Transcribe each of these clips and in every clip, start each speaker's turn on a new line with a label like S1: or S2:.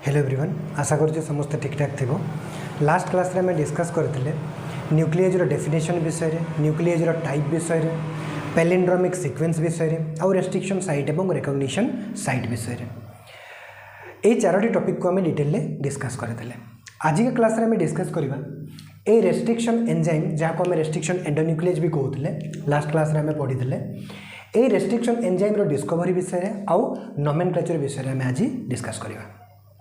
S1: Hello everyone, आशा करुँचे समस्त ठीक ठाक थी। लास्ट क्लास रे डिस्कस करते न्यूक्लियस डेफिनेशन विषय में, न्यूक्लियस टाइप विषय में, पैलिंड्रोमिक सीक्वेंस विषय में, आउ रेस्ट्रिक्शन साइट और रिकग्निशन साइट विषय में ये चारोटी टॉपिक को आम डिटेल डिस्कस करते। आज का क्लास रे डिस्कस करवा ए रेस्ट्रिक्शन एंजाइम जहाँ को आम रेस्ट्रिक्शन एंडोन्यूक्लियस भी कहते। लास्ट क्लास रे पढ़ी ए रेस्ट्रिक्शन एंजाइम रो डिस्कवरी विषय आउ नोमेनक्लेचर विषय में आज डिस्कस करवा।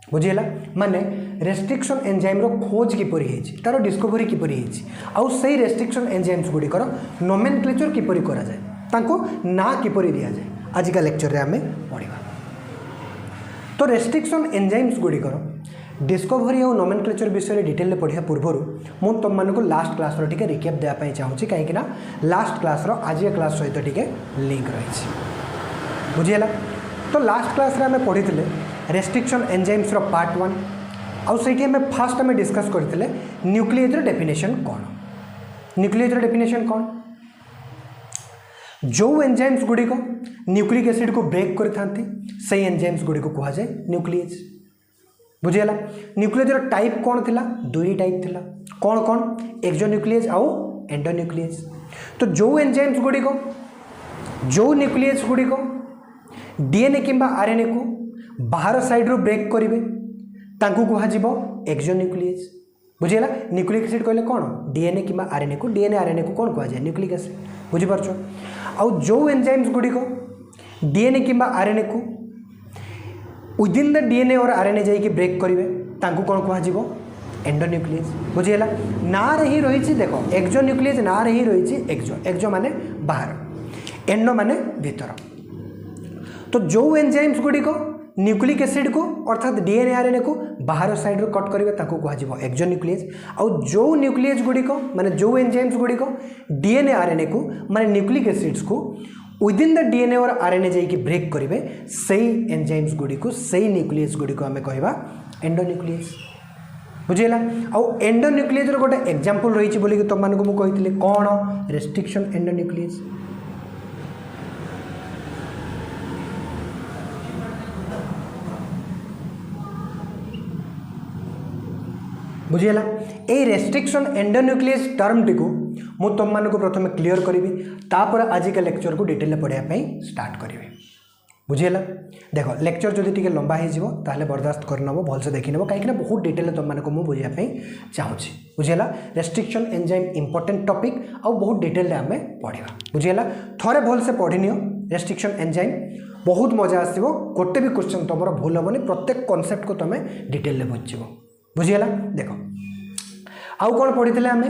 S1: बुझीला माने रेस्ट्रिक्शन एंजाइम रो खोज किपरि हेछि, तार डिस्कवरी किपरि हेछि, आउ सही रेस्ट्रिक्शन एंजाइम्स गुडी कर नोमेनक्लेचर किपरि करा जाय, तांको ना किपरि दिया जाय, आज का लेक्चर रे हमें पढिबा। तो रेस्ट्रिक्शन एंजाइम्स गुडी कर डिस्कवरी और नोमेनक्लेचर विषय डिटेल पढ़िया पूर्व मु तुम मान को लास्ट क्लास रो टिके रिकैप देया पई चाहूची, कहीं ना लास्ट क्लास रो आज के क्लास सहित टिके लिंक रही। बुझीला तो लास्ट क्लास रे हमें पढ़ी रेस्ट्रिक्शन एंजाइम्स रो पार्ट 1 आउ सेठी हमें फास्ट हमें डिस्कस करथिले न्यूक्लियस रो डेफिनेशन कोन। न्यूक्लियस रो डेफिनेशन कोन, जो एंजाइम्स गुडी को न्यूक्लिक एसिड को ब्रेक करथांती सही एंजाइम्स गुडी को कहा जाय न्यूक्लियस। बुझीला न्यूक्लियस रो टाइप कोन थिला, दुई टाइप थिला, कोन कोन, एक्सोन्यूक्लियस आउ एंडोन्यूक्लियस। तो जो एंजाइम्स गुडी को, जो न्यूक्लियस गुडी को डीएनए किंबा आरएनए को बाहर साइड रो ब्रेक करेंगे तांकू कहुब एक्सोन्यूक्लियस। बुझीला न्यूक्लिक एसिड कहले कौन, डीएनए किंबा आरएनए को, डीएनए आरएनए को कौन कह जाए न्यूक्लिक एसिड। बुझीपार आउ जो एंजाइम्स गुडी को डीएनए किंबा आरएनए को विदिन द डीएनए और आरएनए जाइए ब्रेक करेंगे तांकू कौन कहुब एंडोन्यूक्लियस। बुझीला ना रे ही रही, देखो एक्सोन्यूक्लियस ना रे ही रही, एक्सो एक्सो माने बाहर, एंडो माने भीतर। तो जो एंजाइम्स गुडी को न्यूक्लिक एसिड को अर्थात डीएनए आरएनए को बाहर साइड रो कट करेंगे ताको कह एक्सोन्यूक्लियस। आउ जो न्यूक्लियस गुडी को माने जो एंजाइम्स गुडी को डीएनए आरएनए को माने न्यूक्लिक एसिड्स को विदिन द डीएनए और आरएनए जाइए ब्रेक करेंगे सही एंजाइम्स गुडी को, सही न्यूक्लियस गुडी को आमे कहबा एंडोन्यूक्लियस। बुझीला आउ एंडोन्यूक्लियस रो गोटे एग्जांपल रही बोली कि तुम मानको मु कहितले कोन, रेस्ट्रिक्शन एंडोन्यूक्लियस। बुझीला ए रेस्ट्रिक्शन एंडोन्यूक्लियस टर्म टी को मु तुम मान को प्रथम क्लीयर करी, तापर आज का लेक्चर को डिटेल पढ़ाई स्टार्ट करी। बुझीला देखो लेक्चर जदि टिके लंबा हो ताले बर्दाश्त करनबो, भलसे देखि नबो, कहीं बहुत डिटेल तुम मान को मु बुझाई चाहूँगी। बुझीला रेस्ट्रिक्शन एंजाइम इंपोर्टेंट टॉपिक आउ बहुत डिटेल आम पढ़ा। बुझीला थोड़े भलसे पढ़ी नियो रेस्ट्रिक्शन एंजाइम, बहुत मजा आसो, गोटे भी क्वेश्चन तुम भूल हेनी, प्रत्येक कॉन्सेप्ट को तुम डिटेल बुझीब। बुझीगला देखो आउ कौन पढ़ी आम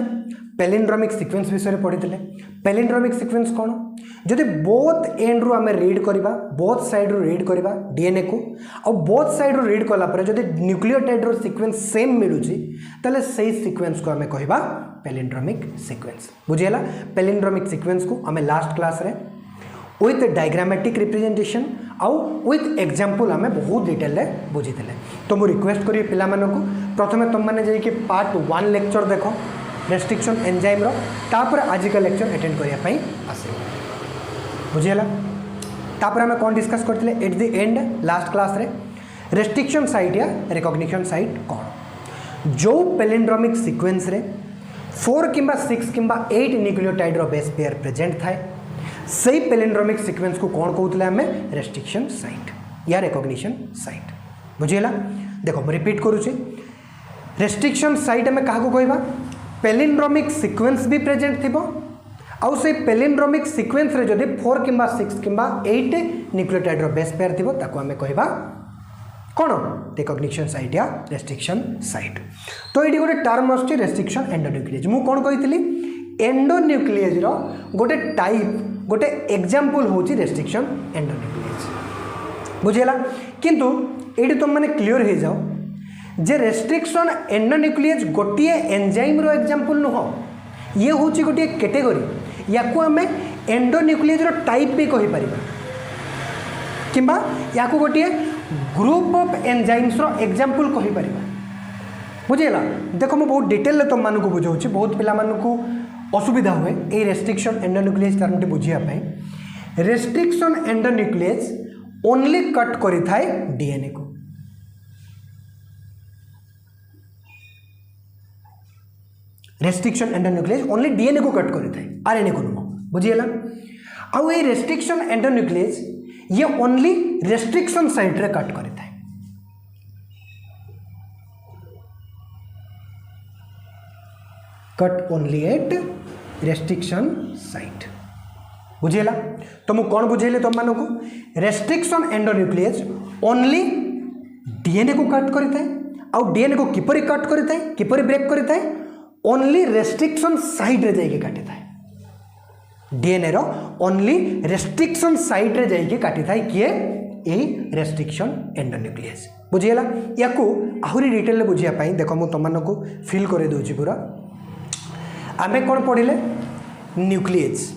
S1: पैलिंड्रोमिक सीक्वेंस विषय में पढ़ी। पैलिंड्रोमिक सीक्वेंस कौन, जदि बोथ एंड रू आम रीड करवा, बोथ साइड रू रीड करवा डीएनए को, और बोथ साइड रू रीड कलापर जदि न्यूक्लियोटाइड रो सीक्वेंस सेम मिलूची ताले सही सीक्वेंस को आम कहबा पैलिंड्रोमिक सीक्वेंस। बुझीगला पैलिंड्रोमिक सीक्वेंस को आम लास्ट क्लास रे विथ डायग्रामेटिक रिप्रेजेंटेशन आउ विथ एग्जांपल आम बहुत डिटेल बुझी। तो मुझे रिक्वेस्ट करी पिला मानकु प्रथमे तुम मैंने जाइए पार्ट 1 लेक्चर देख रेस्ट्रिक्शन एंजाइम रो, तापर आज का लेक्चर अटेंड करने आसे। बुझीगला तापर आम कौन डिस्कस करते at the end last class रे रेस्ट्रिक्शन साइट या रिकग्निशन साइट कौन, जो पैलिंड्रोमिक सीक्वेंस रे 4 किंबा 6 किंबा 8 न्यूक्लियोटाइड रो बेस पेयर प्रेजेंट थाए सही पैलिंड्रोमिक सीक्वेंस को कौन कहते आम रेस्ट्रिक्शन साइट या रिकग्निशन साइट। बुझीगला देखो मैं रिपीट करुच्ची, रेस्ट्रिक्शन साइट आम क्या कहवा पैलिंड्रोमिक सीक्वेंस भी प्रेजेंट थी, आउ से पैलिंड्रोमिक सीक्वेंस रे जदि 4 किंबा 6 किंबा 8 न्यूक्लियोटाइड रो बेस पेयर थी ताको आम कहवा कौन, रिकग्निशन साइट या रेस्ट्रिक्शन साइट। तो ये गोटे टर्म आसुची रेस्ट्रिक्शन एंडोन्यूक्लियस। मु कौन कही एंडोन्यूक्लियस रो गोटे टाइप, गोटे एग्जांपल होची रेस्ट्रिक्शन एंडोन्यूक्लियस। बुझीगला किंतु ये तुम मैंने क्लीयर हो जाओ जे रेस्ट्रिक्शन एंडोन्यूक्लियस गोटे एंजाइम रो एग्जांपल नुह, ये हूँ गोटे कैटेगरी, या आम एंडोन्यूक्लियस रो टाइप भी कहि परिबा, किंबा या गोटे ग्रुप ऑफ एंजाइम्स रो एग्जांपल कहि परिबा। बुझीगला देखो मैं बहुत डिटेल तुम मान को बुझाऊँ, बहुत पिला मानकु असुविधा हुए ये रेस्ट्रिक्शन एंडोन्यूक्लियस टर्म बुझापी। रेस्ट्रिक्शन एंडोन्यूक्लियस ओनली कट करि थाए डीएनए को, रेस्ट्रिक्शन एंडोन्यूक्लियस ओनली डीएनए को कट करें आरएनए को नुह बुझीगला आउ ये रेस्ट्रिक्शन एंडोन्यूक्लियस ये ओनली रेस्ट्रिक्शन साइट रे कट करें cut only at restriction site बुझेला तो मु कौन बुझेली तुम मानक रेस्ट्रिक्शन एंडोन्यूक्लियस ओनली डीएनए को कट करें आउ डीएनए को किपरि कट करें किपरि ब्रेक करें ओनली रेस्ट्रिक्शन साइट रे जाइके काटी थाए डीएनए रो ओनली रेस्ट्रिक्शन साइट रे जाइके काटी थाए किए ए रेस्ट्रिक्शन एंडोन्यूक्लियस बुझीगला या आहुरी डिटेल बुझिया पाई देखो मु तुम मानक फिल करे दोची पूरा आमे कौन पढ़िले न्यूक्लियस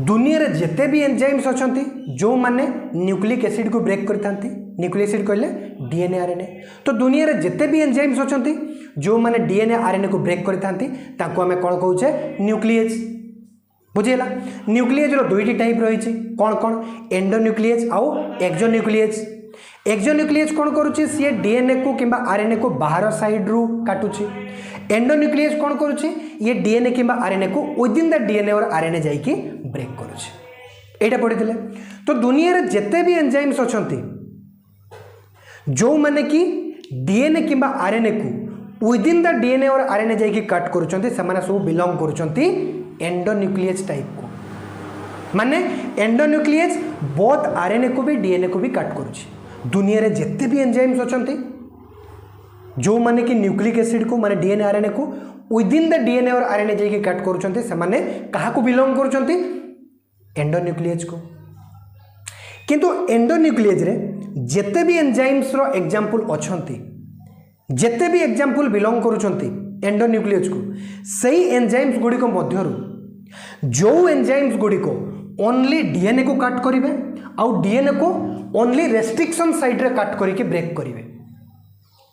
S1: दुनिया रे जेते भी एंजाइम्स अछंती जो माने न्यूक्लिक एसिड को ब्रेक करता न्यूक्लिक एसिड कहले डीएनए आरएनए तो दुनिया रे जेते भी एंजाइम्स अछंती जो माने डीएनए आरएनए को ब्रेक करता ताको आमे कौन कहूचे न्यूक्लियस बुझेला न्यूक्लियस रो दुईटी टाइप रही कौन कौन एंडोन्यूक्लियस आउ एक्सोन्यूक्लियस एक्सोन्यूक्लियस कौन करुच्ची सी डीएनए को किंबा आरएनए को बाहर साइड रू काटुची एंडोन्यूक्लियस कौन करुच्ची ये डीएनए किंबा आरएनए को विदिन द डीएनए और आरएनए जाइकी ब्रेक करुच्ची एटा पढ़ी तो दुनिया रे जेते भी एंजाइम्स अछंती जो माने कि डीएनए किंबा आरएनए को विदिन द डीएनए और आरएनए जाइकी कट करुचंती सेमाने सब बिलोंग करुचंती एंडोन्यूक्लियस टाइप को माने एंडोन्यूक्लियस बोथ आरएनए को भी डीएनए को भी कट करुची दुनिया रे जेते भी एंजाइम्स अछंती जो माने कि न्यूक्लिक एसिड को माने डीएनए आरएनए को विदिन द डीएनए और आरएनए जाइकी कट करुचंती सेमाने कहा को बिलोंग करुचंती एंडोन्यूक्लियस को किंतु एंडोन्यूक्लियस रे जेते भी एंजाइम्स रो एग्जांपल अछंती जेते भी एग्जांपल बिलोंग करुचंती एंडोन्यूक्लियस को सही एंजाइम्स गुडी को मध्यरु जो एंजाइम्स गुडी को ओनली डीएनए को कट करिवे आउ डीएनए को ओनली रेस्ट्रिक्शन साइड रे कट करके ब्रेक करिवे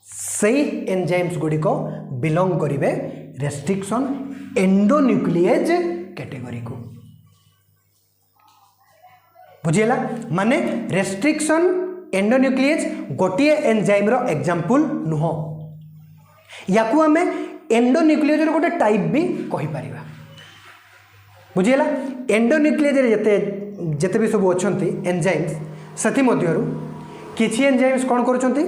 S1: सही एंजाइम्स गुडी को बिलोंग करिवे रेस्ट्रिक्शन एंडोन्यूक्लियस कैटेगरी को बुझेला माने रेस्ट्रिक्शन एंडोन्यूक्लियस गोटे एंजाइम रो एग्जांपल नुह याकू आमे एंडोन्यूक्लियस रो गोटे टाइप भी कहि परिबा बुझेला एंडोन्यूक्लियस रे जते जते भी सब अछंती एंजाइम्स सथि मध्यरु किछि एंजाइम्स कोन करूछंती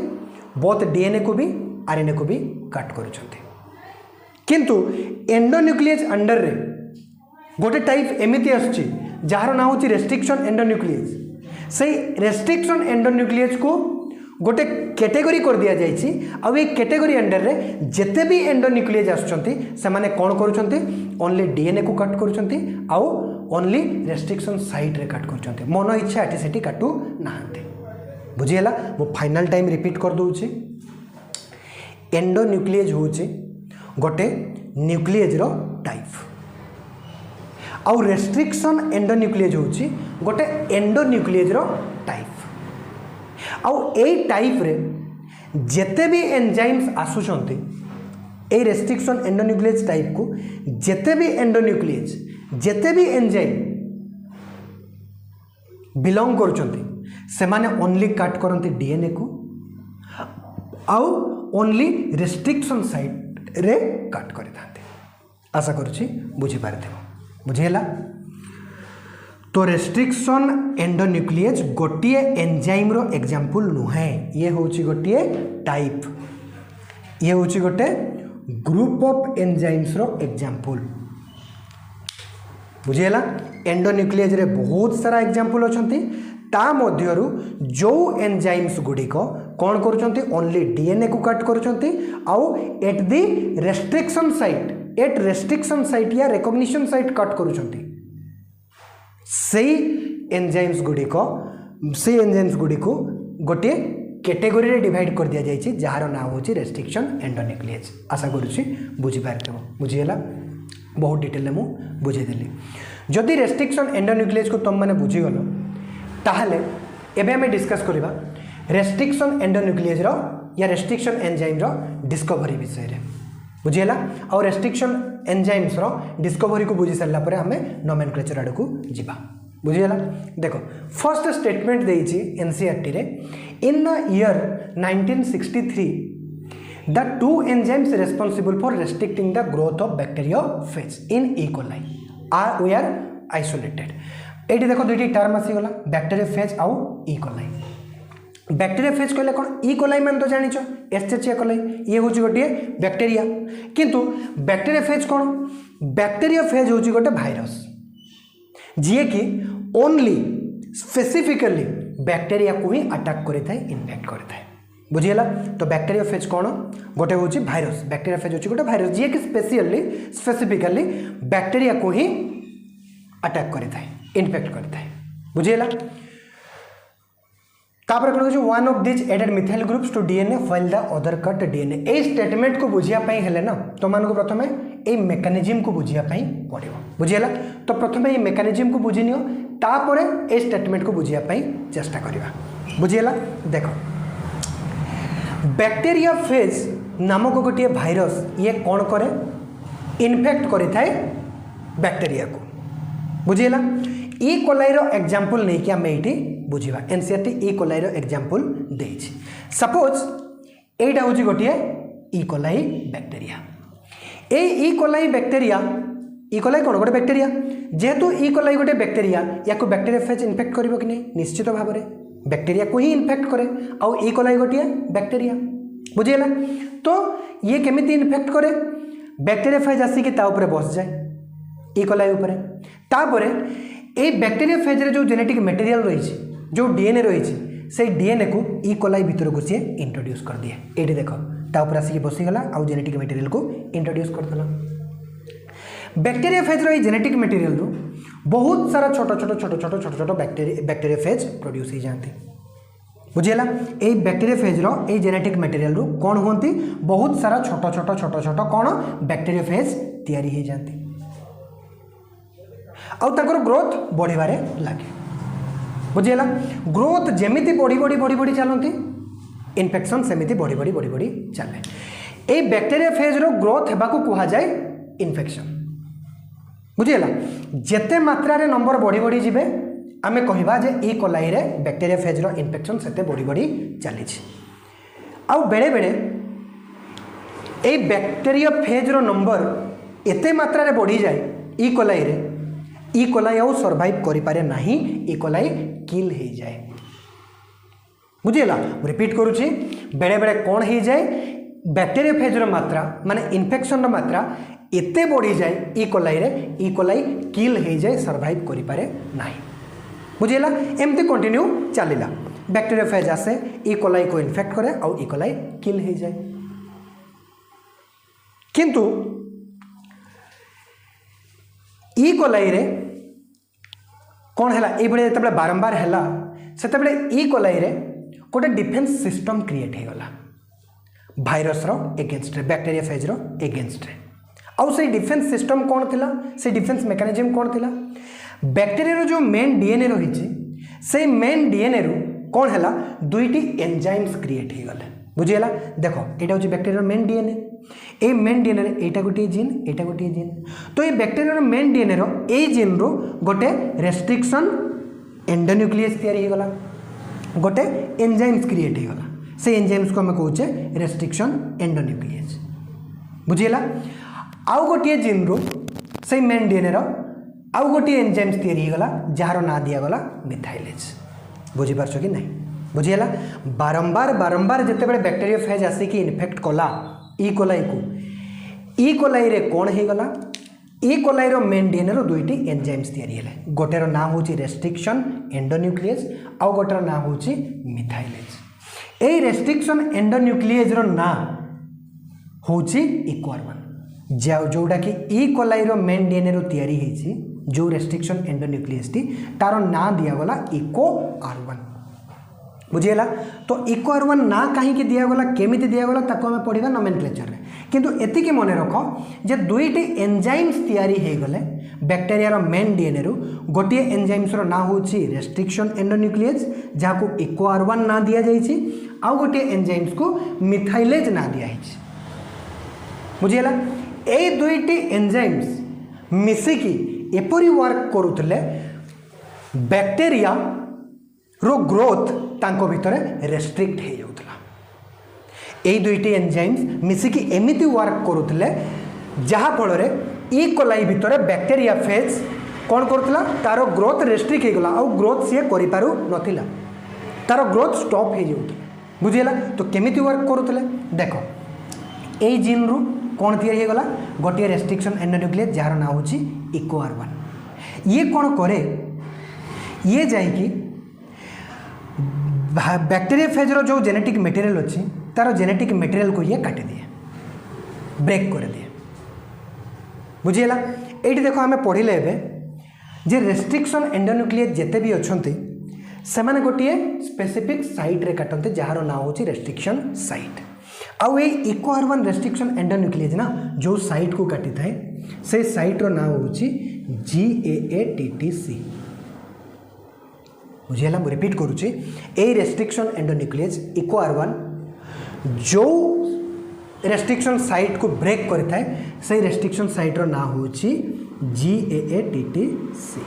S1: बोथ डीएनए को भी आरएनए को भी कट करूछंती किंतु एंडोन्यूक्लियस अंडर रे गोटे टाइप एमिति आछी जार ना होची रेस्ट्रिक्शन एंडोन्यूक्लियस सही रेस्ट्रिक्शन एंडोन्यूक्लियस को गोटे कैटेगरी कर दिया जाइछि आ ए कैटेगरी अंडर रे जेते भी एंडोन्यूक्लियस आछंती से माने कोन करूछंती ओनली डीएनए को कट करूछंती आ ओनली रेस्ट्रिक्शन साइट रे कट करूछंती मन इच्छा एटी सेटी काटू नाहंती बुझीला मो फाइनल टाइम रिपीट कर दूची एंडोन्यूक्लियस होची गोटे न्यूक्लियस रो टाइप आउ रेस्ट्रिक्शन एंडोन्यूक्लियस होची गोटे एंडोन्यूक्लियस रो टाइप आउ ए टाइप रे जेते भी एंजाइम्स आसुचंती ए रेस्ट्रिक्शन एंडोन्यूक्लियस टाइप को जेते भी एंडोन्यूक्लियस जेते भी एंजाइम बिलोंग करुचंती से माने ओनली कट करंती डीएनए को आउ ओनली रेस्ट्रिक्शन साइट रे कट करि थांते आशा करूची बुझी पारथिबो बुझेला तो रेस्ट्रिक्शन एंडोन्यूक्लियस गोटे एंजाइम रो एग्जांपल नुहे ये होची गोटे टाइप ये होची गोटे ग्रुप ऑफ एंजाइम्स रो एग्जांपल बुझेला एंडोन्यूक्लियस रे बहुत सारा एग्जांपल अछंती ता मध्यरु जो एंजाइम्स गुडी को कौन करूचंती ओनली डीएनए को कट करूचंती आउ at the restriction site at restriction site या रिकॉग्निशन साइट कट करूचंती सही एंजाइम्स गुडी को गोटे कैटेगरी रे डिवाइड कर दिया जाइछि जहार नाम होछि रेस्ट्रिक्शन एंडोन्यूक्लियस आशा करूछि बुझी पारथबो बुझियला बहुत डिटेल मु बुझे देली जदि रेस्ट्रिक्शन एंडोन्यूक्लियस को तुम माने बुझी गलो ताहले एबे हमें डिस्कस करिबा रेस्ट्रिक्शन एंडोन्यूक्लियस रो या रेस्ट्रिक्शन एंजाइम रो डिस्कवरी विषय रे बुझियला और रेस्ट्रिक्शन एंजाइम्स रो डिस्कवरी को बुझी सरला परे हमें नोमेनक्लेचर आड़ को जिबा बुझियला देखो फर्स्ट स्टेटमेंट देइछि एनसीईआरटी रे in the year 1963 the two enzymes responsible for restricting the growth of bacteriophage in E coli are we are isolated. ये देखो दुईटी टर्म आसीगला बैक्टीरियोफेज आउ ई कोलाई। बैक्टीरियोफेज कहले कौन ई कोलाई मान तो जानिଛ एस्चेरिचिया कोलाई ये हूँ गोटे बैक्टीरिया किंतु बैक्टीरियोफेज कौन बैक्टीरियोफेज हूँ गोटे भाइरस जी कि ओनली स्पेसिफिकली बैक्टीरिया को ही अटैक करें इन्फेक्ट करें बुझीगला। तो बैक्टीरियोफेज कौन गोटे हूँ भाइरस बैक्टीरियोफेज हूँ गोटे भाइरस जी कि स्पेसिफिकली बैक्टीरिया को ही अटैक करें इन्फेक्ट करें बुझीगला। तापर कौन हो one of this added methyl groups to DNA while the other cut DNA. A statement को बुझिया पई हेले ना तो मान को प्रथमे ए मेकानिज्म को बुझिया पई पड़िबो बुझियला। तो प्रथमे ए मेकानिज्म को बुझी नियो तापर ए स्टेटमेंट को बुझिया पई चेष्टा करिवा बुझियला। देखो बैक्टीरियोफेज नामक गोटे भाइरस ये कौन करे इन्फेक्ट करि थाए बैक्टीरिया को बुझियला। ई कोलाई रो एग्जांपल नहीं कि आमे एठी बुझिबा एनसीईआरटी ई कोलाई रो एग्जांपल देछि। सपोज एटा होछि गोटे ई कोलाई बैक्टीरिया ए E coli bacteria E coli कोन गोटे बैक्टीरिया जेहेतु ई कोलाई गोटे बैक्टीरिया या को बैक्टीरियोफेज इन्फेक्ट करिवो कि नहीं निश्चित भाव में बैक्टीरिया को ही इन्फेक्ट करे आउ ई कोलाई गोटे बैक्टीरिया बुझियला। तो ये केमिति इन्फेक्ट करे बैक्टीरियोफेज आसिक ता ऊपर बस जाए ई कोलाई ऊपर तापरे ए बैक्टीरियोफेज रे जो जेनेटिक मटेरियल रही जो डीएनए रही से डीएनए को ई कोलाई भीतर को सी इंट्रोड्यूस कर दिए ये देखो ता ऊपर आसिक बसीगला आउ जेनेटिक मटेरियल को इंट्रोड्यूस करदेला। बैक्टीरियोफेज रो जेनेटिक मटेरियल रू बहुत सारा छोट छोट छोट छोट छोट छोट बैक्टीरियोफेज प्रोड्यूस हो जाती बुझेला। ए bacteriophage row a genetic material रू कौन होती बहुत सारा छोट छोट छोट छोट कौन बैक्टीरियोफेज तैयारी हो जाती आउ ताकर ग्रोथ बढ़िबारे लगे बुझेला। ग्रोथ जेमिति बढ़ी बढ़ी बढ़ी बढ़ी चलती इन्फेक्शन सेमिति बढ़ी बढ़ी बढ़ी बढ़ी चले। ए बैक्टीरियोफेज रो ग्रोथ हेबा को कहा जाए इन्फेक्शन बुझेला। जेते मात्रा रे नंबर बढ़ी बढ़ी जिबे आमे कहिबा जे ई कोलाई रे बैक्टीरियोफेज रो इन्फेक्शन सेते बढ़ी बढ़ी चली आउ बेले बेले ए बैक्टीरियोफेज रो नंबर एते मात्रा रे बढ़ी जाए ई कोलाई रे ई कोलाई आउ सर्वाइव करि पारे नाही ई कोलाई किल हो जाए बुझेला। रिपीट करूची बेले बेले कौन हो जाए बैक्टीरियोफेज रो मात्रा माने इन्फेक्शन रो मात्रा एते बढ़ी जाए ई कोलाई रे ई कोलाई किल हो जाए सर्वाइव करि पारे नाही बुझेला। एमती कंटिन्यू चलिला बैक्टीरियोफेज आसे ई कोलाई को इन्फेक्ट करे आउ ई कोलाई किल हो जाए किंतु ई कोलाई रे कौन है ये जो बारंबार है से ई कोलाई रे गोटे डिफेन्स सिस्टम क्रिएट हो गला भाइरस रो एगेंस्ट रे बैक्टीरियोफेज रो एगेंस्ट रे आउ से डिफेन्स सिस्टम कौन थिला से डिफेन्स मेकानिज्म कौन थिला बैक्टीरिया रो जो मेन डीएनए रही से मेन डीएनए रू कौन है दुईटी एंजाइम्स क्रिएट हो गले बुझीगला। देखो यहाँ हूँ बैक्टीरिया मेन डीएनए ए मेन डीएनए एटा गोटे जीन एटा गोटे जीन तो ये बैक्टीरिया मेन डीएनए रो ए जीन रो गोटे रेस्ट्रिक्शन एंडोन्यूक्लियस तैयारी हो गला गोटे एंजाइम्स क्रिएट हो गला से एंजाइम्स को हम कहूचे रेस्ट्रिक्शन एंडोन्यूक्लियस बुझीगला। आउ गोटे जीन रो से मेन डीएनए रो आउ गोटे एंजाइम्स तैयारी हो गला जार ना दिया गला मिथाइलेज बुझीपारछ कि नहीं बुझीगला। बारंबार बारंबार जितेबाला बैक्टीरियोफेज आसिक इन्फेक्ट कला ई कोलाई रे कौन हो गला ई कोलाई रो मेन डीएनए रो दुईटी एंजाइम्स तैयारी हेले गोटेर ना हूँ रेस्ट्रिक्शन एंडोन्यूक्लियस आउ गोटेर ना हूँ मिथाइलेज। ए रेस्ट्रिक्शन एंडोन्यूक्लियस रो ना हूँ इक्वार1 जोटा कि ई कोलाई रो मेन डीएनए रो तैयारी होती जो रेस्ट्रिक्शन एंडोन्यूक्लियस टी तार ना दिगला इकोआर1 बुझीगला। तो इकोआर1 ना कहीं दिगला केमी दिगला ताको आम पढ़ा नोमेनक्लेचर रे किंतु एतिके मन रख जे दुईटी एंजाइम्स तैयारी हो गले बैक्टीरिया रो मेन डीएनए रू गोटे एंजाइम्स रो ना हूँ रेस्ट्रिक्शन एंडोन्यूक्लियस जहाँ को इकोआर1 ना दि जाइए आउ गोटे एंजाइम्स को मिथाइलेज ना दिया बुझीगला। ए दुईटी एंजाइम्स मिसिकी एपरी वर्क करुले बैक्टीरिया रो ग्रोथ तांको भितर रेस्ट्रिक्ट हो जाउतला यही दुईटी एंजाइम्स मिसिकी एमिति वर्क करुले जहाँफल ई कोलाई भितर बैक्टेरिया फेज कौन करुला तार ग्रोथ रेस्ट्रिक्ट हो गला आउ ग्रोथ सी करू नथिला तार ग्रोथ स्टॉप हो जाऊला बुझीगला। तो केमिति वर्क करुले देख यही जीन रु कौन तैयारी होगला गोटे रेस्ट्रिक्शन एंडोन्यूक्लियस जार ना हूँ EcoR1 ये कौन करे ये जाइए बैक्टेरिया फेजर जो जेनेटिक मटेरियल अच्छी तार जेनेटिक मटेरियल को ये काटी दिए ब्रेक कर दिए बुझीगला। ये देखो आम पढ़ले एवं जे रेस्ट्रिक्शन एंडोन्यूक्लियस जिते भी अच्छा से गोटे स्पेसिफिक साइट रे काटते जार ना हूँ रेस्ट्रिक्शन साइट आउ ये EcoR1 रेस्ट्रिक्शन एंडोन्यूक्लियस ना जो साइट को काटी थाए से साइट रो ना हूँ GAATTC बुझीगला। मुझे रिपीट करुच्ची ए रेस्ट्रिक्शन एंडोन्यूक्लियस EcoR1 जो रेस्ट्रिक्शन साइट को ब्रेक करता है से रेस्ट्रिक्शन साइट रो ना हूँ GAATTC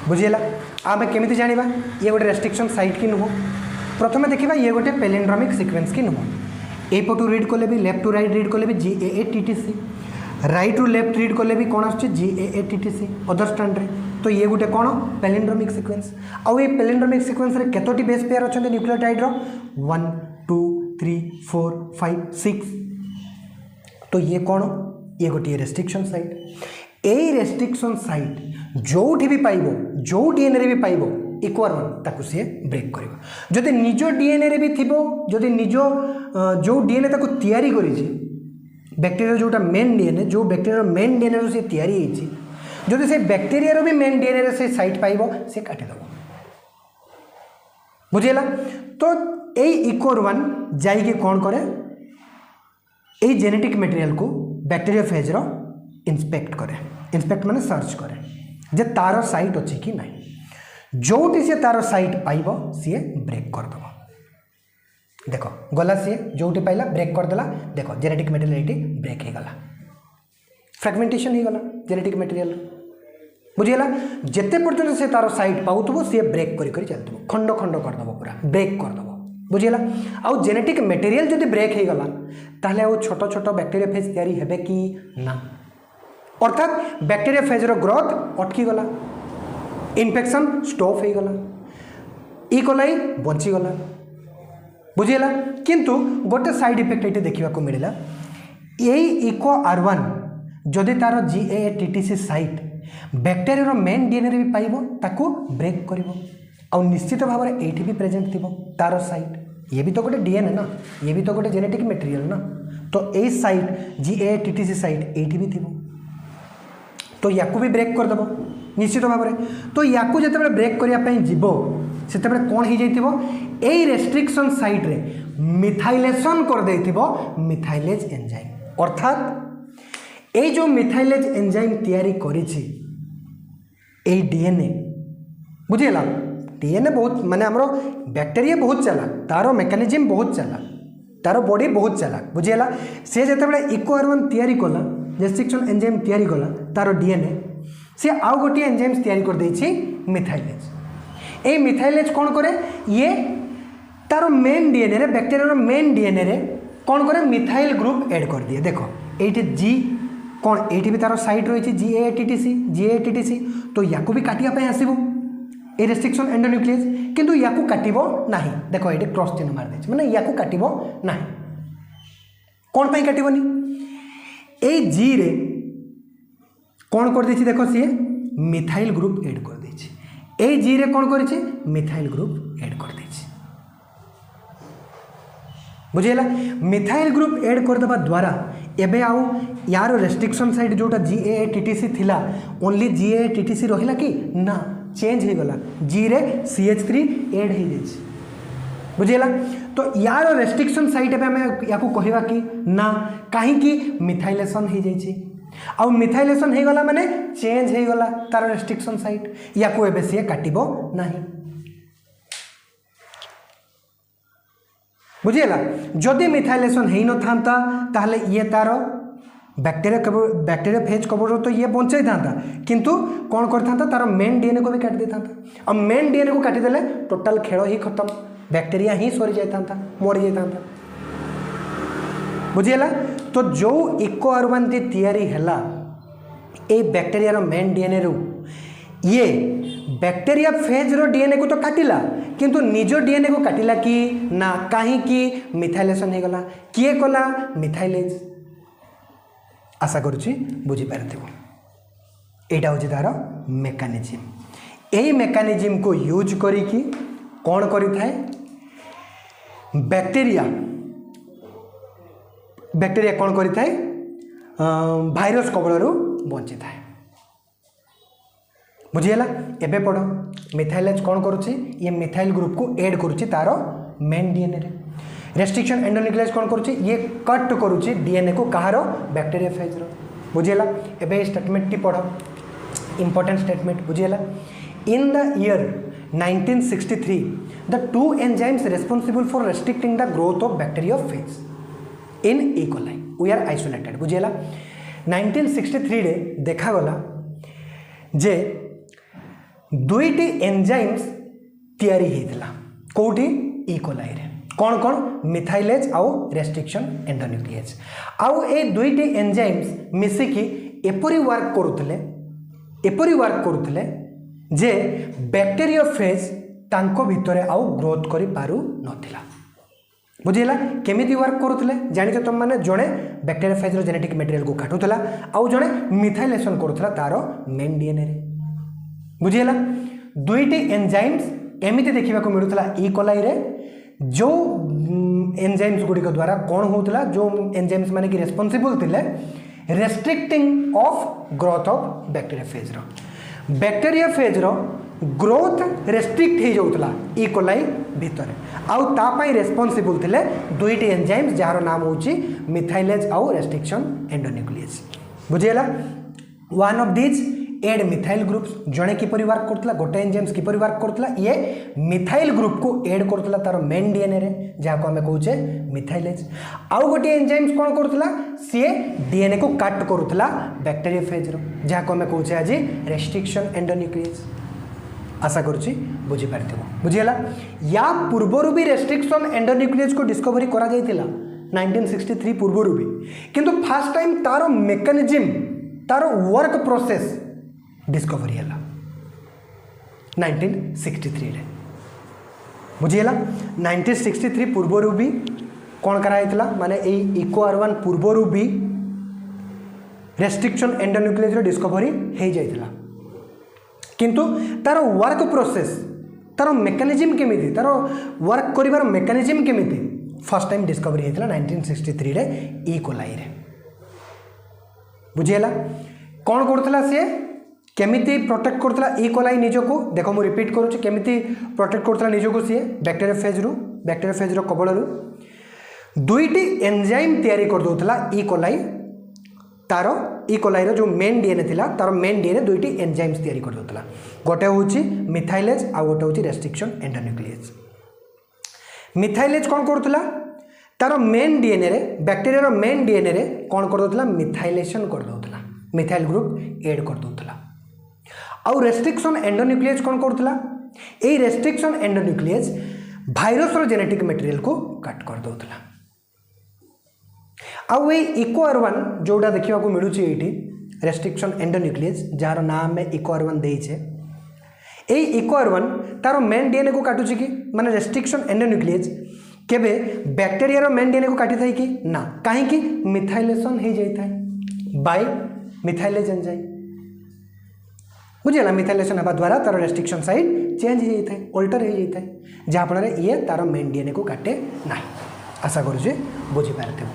S1: बुझीगला। आम केमिति जानिबा ये गोटे रेस्ट्रिक्शन साइट की नुह प्रथम देखा ये गोटे पैलिंड्रोमिक सीक्वेंस की नुह एपटू रीड कले भी लेफ्ट टू राइट रीड कले भी GAATTC right to left read कले भी कौन आसुच्छे GAATTC अदर स्टैंड रे तो ये गोटे कौन पैलिंड्रोमिक सीक्वेंस आउ ये पैलिंड्रोमिक सीक्वेंस रे केतोटी बेस पेयर अच्छा न्यूक्लियोटाइड रो 1 2 3 4 5 6 तो ये कौन ये गोटे रेस्ट्रिक्शन साइट यही रेस्ट्रिक्शन साइट जोठी भी पाइबो जो डीएनए रे भी पाइबो EcoR1 ताकू सी ब्रेक कर जदि निज डीएनए रे भी थिबो जदि निज जो डीएनए ताकू तैयारी करिछि बैक्टेरिया जोटा मेन डीएनए जो बैक्टेरिया मेन डीएनए रो से तैयारी होइछि जदि से बैक्टेरिया रो भी मेन डीएनए रे से साइट पाइबो से काटि दबो बुझिला। तो एई EcoR1 जाई के कोन करे एई जेनेटिक मटेरियल को बैक्टेरिया फेज रो इंस्पेक्ट करे इंस्पेक्ट माने सर्च करे जे तार साइट अच्छी कि नहीं जोटी सी तार साइट पाइब सी ब्रेक करदेव देख गला सी जोटी पाइला ब्रेक करदेला देख जेनेटिक मटेरियल ये ब्रेक हो गला फ्रैगमेंटेशन हो गला जेनेटिक मटेरियल बुझीगला। जिते पर्यटन से तार साइट पाउथबो सी ब्रेक करी चलथबो खंड खंड करदेव पूरा ब्रेक करदेव बुझीगला। आउ जेनेटिक मटेरियल जदि ब्रेक हो गला ताहले आउ छोट छोट बैक्टेरिया फेज तैयारी हेबे कि ना अर्थात बैक्टेरिया फेजर ग्रोथ अटकी गला इन्फेक्शन स्टॉप हो गला ई कोलाई बचीगला बुझीगला। किंतु गोटे साइड इफेक्ट ये देखा मिलला यही EcoR1 जदि तार GAATTC site bacteria main DNA रे भी पाइबो ताकू ब्रेक करिवो आ निश्चित भाव में ये भी प्रेजेंट थी तार साइट ये भी तो गोटे डीएनए ना ये भी तो गोटे जेनेटिक मटेरियल ना तो ये साइट GAATTC साइट ये भी थी तो याकू भी ब्रेक करदेव निश्चित भाव में। तो याकू जिते ब्रेक करने जीव से कौन हो यही रेस्ट्रिक्शन साइट रे मिथाइलेशन कर देथिबो मिथाइलेज एंजाइम अर्थात ये जो मिथाइलेज एंजाइम तैयारी करिछि ए डीएनए बुझीगला। डीएनए बहुत माने हमरो बैक्टेरिया बहुत चालाक तार मेकानिज्म बहुत चालाक तार बॉडी बहुत चालाक बुझीगला। से जिते EcoR1 तैयारी कला रेस्ट्रिक्शन एंजाइम तैयारी कला तार डीएनए से आउ गोटे एंजाइम्स तैयारी कर देछि मिथाइलेज ए मिथाइलेज कौन करे ये तार मेन डीएनए रे बैक्टेरिया मेन डीएनए रे कौन करे मिथाइल ग्रुप ऐड कर दिए देखो ये जी कौन ये भी तार साइट रही GAATTC तो याकू भी काटिया आसबू ए रेस्ट्रिक्शन एंडोन्यूक्लियस किंतु याकू काटिबो नाही देखो ये क्रॉस चिन्ह मार देछि माने याकू काटिबो नाही कौन पाई काटिबोनी ए जी रे कौन कर देछि देखो सी मिथाइल ग्रुप ऐड कर देछि ए जी रे कौन करिछि मिथाइल ग्रुप ऐड कर देछि बुझेला। मिथाइल ग्रुप ऐड कर देबा द्वारा एबे आउ यार रेस्ट्रिक्शन साइट जोटा GAATTC थिला ओनली GAATTC रहिला कि ना चेंज हो गला जी रे CH3 ऐड हो जाइछि बुझेला। तो यार रेस्ट्रिक्शन साइट एबे हमें याकू कहवा कि ना काहे कि मिथाइलेशन हो जाइछि आउ मिथाइलेशन हो गला माने चेंज हो गला तार रेस्ट्रिक्शन साइट याकू एबे से काटिबो नाही बुझीगला। जदि मिथाइलेशन हो न था ताहले ये तार बैक्टेरिया फेज कवर तो ये बचाई था किंतु कौन करता तार मेन डीएनए को भी काट देता और मेन डीएनए को काटिदेले टोटाल खेल ही खत्म बैक्टेरिया ही सरी जाता मरी जाता बुझीगला। तो जो इको आर1 टी तैयारी हैला ए बैक्टेरिया मेन डीएनए रु ये बैक्टेरिया फेज रो डीएनए को तो काटिला किंतु निज डीएनए को काटिला कि ना कहीं मिथाइलेशन हो गला किए कला मिथाइलेज। आशा करुच्ची बुझीपार एटा हूँ तार मेकानिज्म। यही मेकानिज्म को यूज करिकी कौन करिथाए बैक्टेरिया बैक्टेरिया कौन करिथाए भाइरस कबलरू बंची थाए बुझीगला। एबे पढ़ मिथाइलेज कौन करुच्ची ये मिथाइल ग्रुप को ऐड करुच्ची तार मेन डीएनए रे। रेस्ट्रिक्शन एंडोन्यूक्लियस कौन करुच्ची ये कट करुच्ची डीएनए को कहार बैक्टेरिया फेज रो बुझीगला। एबे स्टेटमेंट टी पढ़ इंपोर्टेंट स्टेटमेंट बुझीगला। In the year 1963 the two enzymes responsible for restricting the growth of bacteria phage in E. coli we are isolated बुझीगला। 1963 रे देखा गला जे दुईटी एंजाइम्स तैयारी हेतला कोठी ई कोलाई रे कौन कौन मिथाइलेज आउ रेस्ट्रिक्शन एंडोन्यूक्लियस आउ ए दुईटी एंजाइम्स मिसिकी एपरी वर्क करुले जे बैक्टेरिया फेज तांको भितरे आउ ग्रोथ करि पारु नथिला बुझीला। केमिति वर्क करुले जानिଛ तुम माने जड़े बैक्टेरिया फेज रो जेनेटिक मटेरियल को काटुला आउ जड़े मिथाइलेशन करुला तार मेन डीएनए रे बुझीला। दुईटी एंजाइम्स एमिति देखा मिलूला ई कोलाई रे जो एंजाइम्स गुड़िक द्वारा कौन होता जो एंजाइम्स माने कि रेस्पॉन्सिबल थिले restricting of growth of bacteriophage रो ग्रोथ रेस्ट्रिक्ट हो जाउतला ई कोलाई भितर आउ ता पई रेस्पॉन्सिबल थिले दुईटी एंजाइम्स जार नाम होची मिथाइलेज आउ रेस्ट्रिक्शन एंडोन्यूक्लियस बुझीला। One of this add methyl groups जड़े किपरि वर्क करतला गोटे एंजाइम्स किपरि वर्क करतला ये मिथाइल ग्रुप को ऐड करतला तार मेन डीएनए रे जहाँ को हमें कहूचे मिथाइलेज आउ गोटे एंजाइम्स कौन करतला सी डीएनए को काट करतला बैक्टेरिया फेज रो जहाँ को हमें कहूचे आज रेस्ट्रिक्शन एंडोन्यूक्लियस। आशा करुच्ची बुझी पारथिबो बुझीगला। या पूर्वरु भी रेस्ट्रिक्शन एंडोन्यूक्लियस को डिस्कवरी करा जायतिला 1963 पूर्वरु भी किंतु फर्स्ट टाइम तार मेकानिज्म तार वर्क प्रोसेस डिस्कवरी है 1963 रे बुझीगला। 1963 पूर्वरु भी कौन कराइतला माने ए इको आर1 पूर्वरु भी रेस्ट्रिक्शन एंडोन्यूक्लियस डिस्कवरी हो जाइतला किंतु तार वर्क प्रोसेस तार मेकानिज्म केमिति तार वर्क करिवार मेकानिज्म केमिति फर्स्ट टाइम डिस्कवरी होता 1963 रे ई कोलाई रे बुझीगला। कौन करथला से केमिति प्रोटेक्ट करथला ई कोलाई निज को देखो मु रिपीट करूची केमिति प्रोटेक्ट करथला निज को सी बैक्टेरिया फेज रो कबल रु दुईटी एंजाइम तैयारी कर दोथला ई कोलाई तार ई कोलाई रो जो मेन डीएनए थिला तार मेन डीएनए दुईटी एंजाइम्स तैयारी कर दोथला गोटे होची मिथाइलेज आ गोटे होची रेस्ट्रिक्शन एंडोन्यूक्लियस। मिथाइलेज कौन करथला तार मेन डीएनए रे बैक्टेरिया रो मेन डीएनए रे कौन कर दोथला मिथाइलेशन कर दोथला मिथाइल ग्रुप ऐड कर दोथला आउ रेस्ट्रिक्शन एंडोन्यूक्लियस कौन करथला ए रेस्ट्रिक्शन एंडोन्यूक्लियस भाइरस रो जेनेटिक मटेरियल को कट कर दोथला आउ ए इको आर1 जोटा देखा मिलूँ ये रेस्ट्रिक्शन एंडोन्यूक्लियस जार नाम में इको आर1 देइछे ए इको आर1 तार मेन डीएनए को काटुची कि माने रेस्ट्रिक्शन एंडोन्यूक्लियस केबे बैक्टेरिया रो मेन डीएनए को काटी थाई कि ना कहीं मिथाइलेशन हो जाए बाय मिथाइलेज एंजाइम बुझेगा। मिथाइलेशन हवा द्वारा तार रेस्ट्रिक्शन साइड चेंज हो जाए अल्टर हो जाए जहाँफल ये तार मेन डीएनए को काटे ना। आशा करुचे बुझीपारे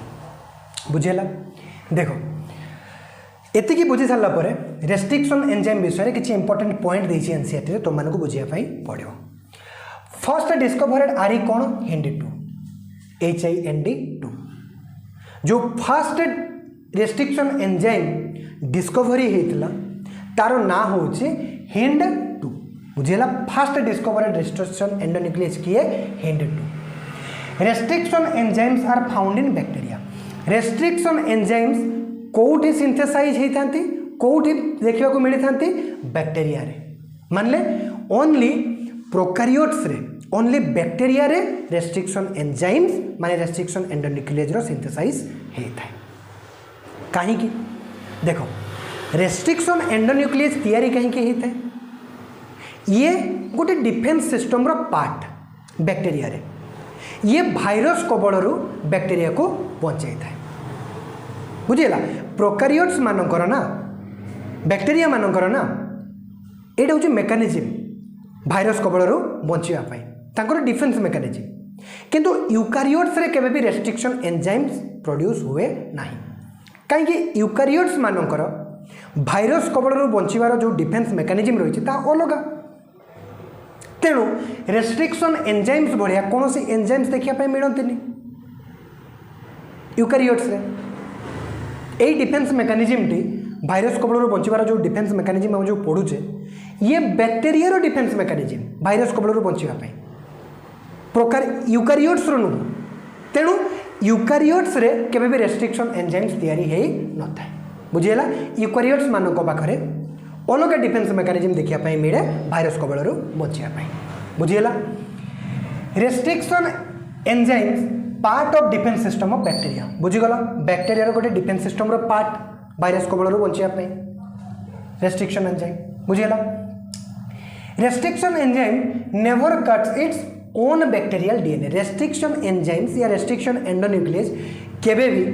S1: बुझेगा। देखो एतिकी बुझी सारा पर रेस्ट्रिक्शन एंजाइम विषय किसी इंपोर्टेंट पॉइंट देसी एनसीईआरटी तुम मानक बुझाई पड़ो। फर्स्ट डिस्कवरेड आर कौन HIND2 HIND2 जो फर्स्ट रेस्ट्रिक्शन एंजाइम डिस्कवरी होता तार ना हूँ HIND2 बुझेगा। फर्स्ट डिस्कवरेड रेस्ट्रिक्शन एंडोन्यूक्लियस किए HIND2। Restriction enzymes are found in bacteria restriction enzymes कोठी सिंथेसाइज होती कोठी देखा मिली था बैक्टीरिया रे मानले ओनली प्रोकारियोट्स रे ओनली बैक्टेरिया रे रेस्ट्रिक्शन एंजाइम्स माने रेस्ट्रिक्शन एंडोन्यूक्लियेज रो सिंथेसाइज होता है। कहीं देखो रेस्ट्रिक्शन एंडोन्यूक्लियेज तैयारी कहीं होता है, ये गोटे डिफेन्स सिस्टम रो पार्ट बैक्टेरिया रे, ये भाइरस कबलरू बैक्टेरिया को बचाई था। बुझेगा प्रोकारियोट्स मानकर ना बैक्टेरिया मानकर ना ये हूँ मेकानिज्म भाइरस कबलरू बचापी तांकर डिफेन्स मेकानिज्म, किंतु यूकारियोट्स रे केबे भी रेस्ट्रिक्शन एंजाइम्स प्रोड्यूस हुए नहीं। कहीं यूकारियोट्स मानकर भाइरस कबलरू बचार जो डिफेन्स मेकानिज्म रही अलग, तेणु रेस्ट्रिक्शन एंजाइम्स भाया कौन सी एंजाइम्स देखा मिलती यूकारियोट्स रे। यही डिफेन्स मेकानिज्म टी भाइरस कबलरू बचार जो डिफेन्स मेकानिज्म हम जो पढ़ुचे ये बैक्टेरिया डिफेन्स मेकानिज्म भाइरस कबलरू बचापी प्रकार यूकारियोट्स नुह। तेणु यूकारियोट्स रे केबे भी रेस्ट्रिक्शन एंजाइम्स तैयारी है न था। बुझीगला यूकारियोट्स मानक पाखरे अलग डिफेन्स मेकानिज्म देखा मिले भाइरस कबलरू बचापी। बुझीगला restriction enzymes part of defence system of bacteria. बुझीगल बैक्टेरिया गोटे डिफेन्स सिस्टम पार्ट भाइरस कबलरू बचापी रेस्ट्रिक्शन एंजाइम। बुझीगला restriction enzyme never cuts its own bacterial DNA. Restriction enzymes या रेस्ट्रिक्शन एंडोन्यूक्लियस केबे भी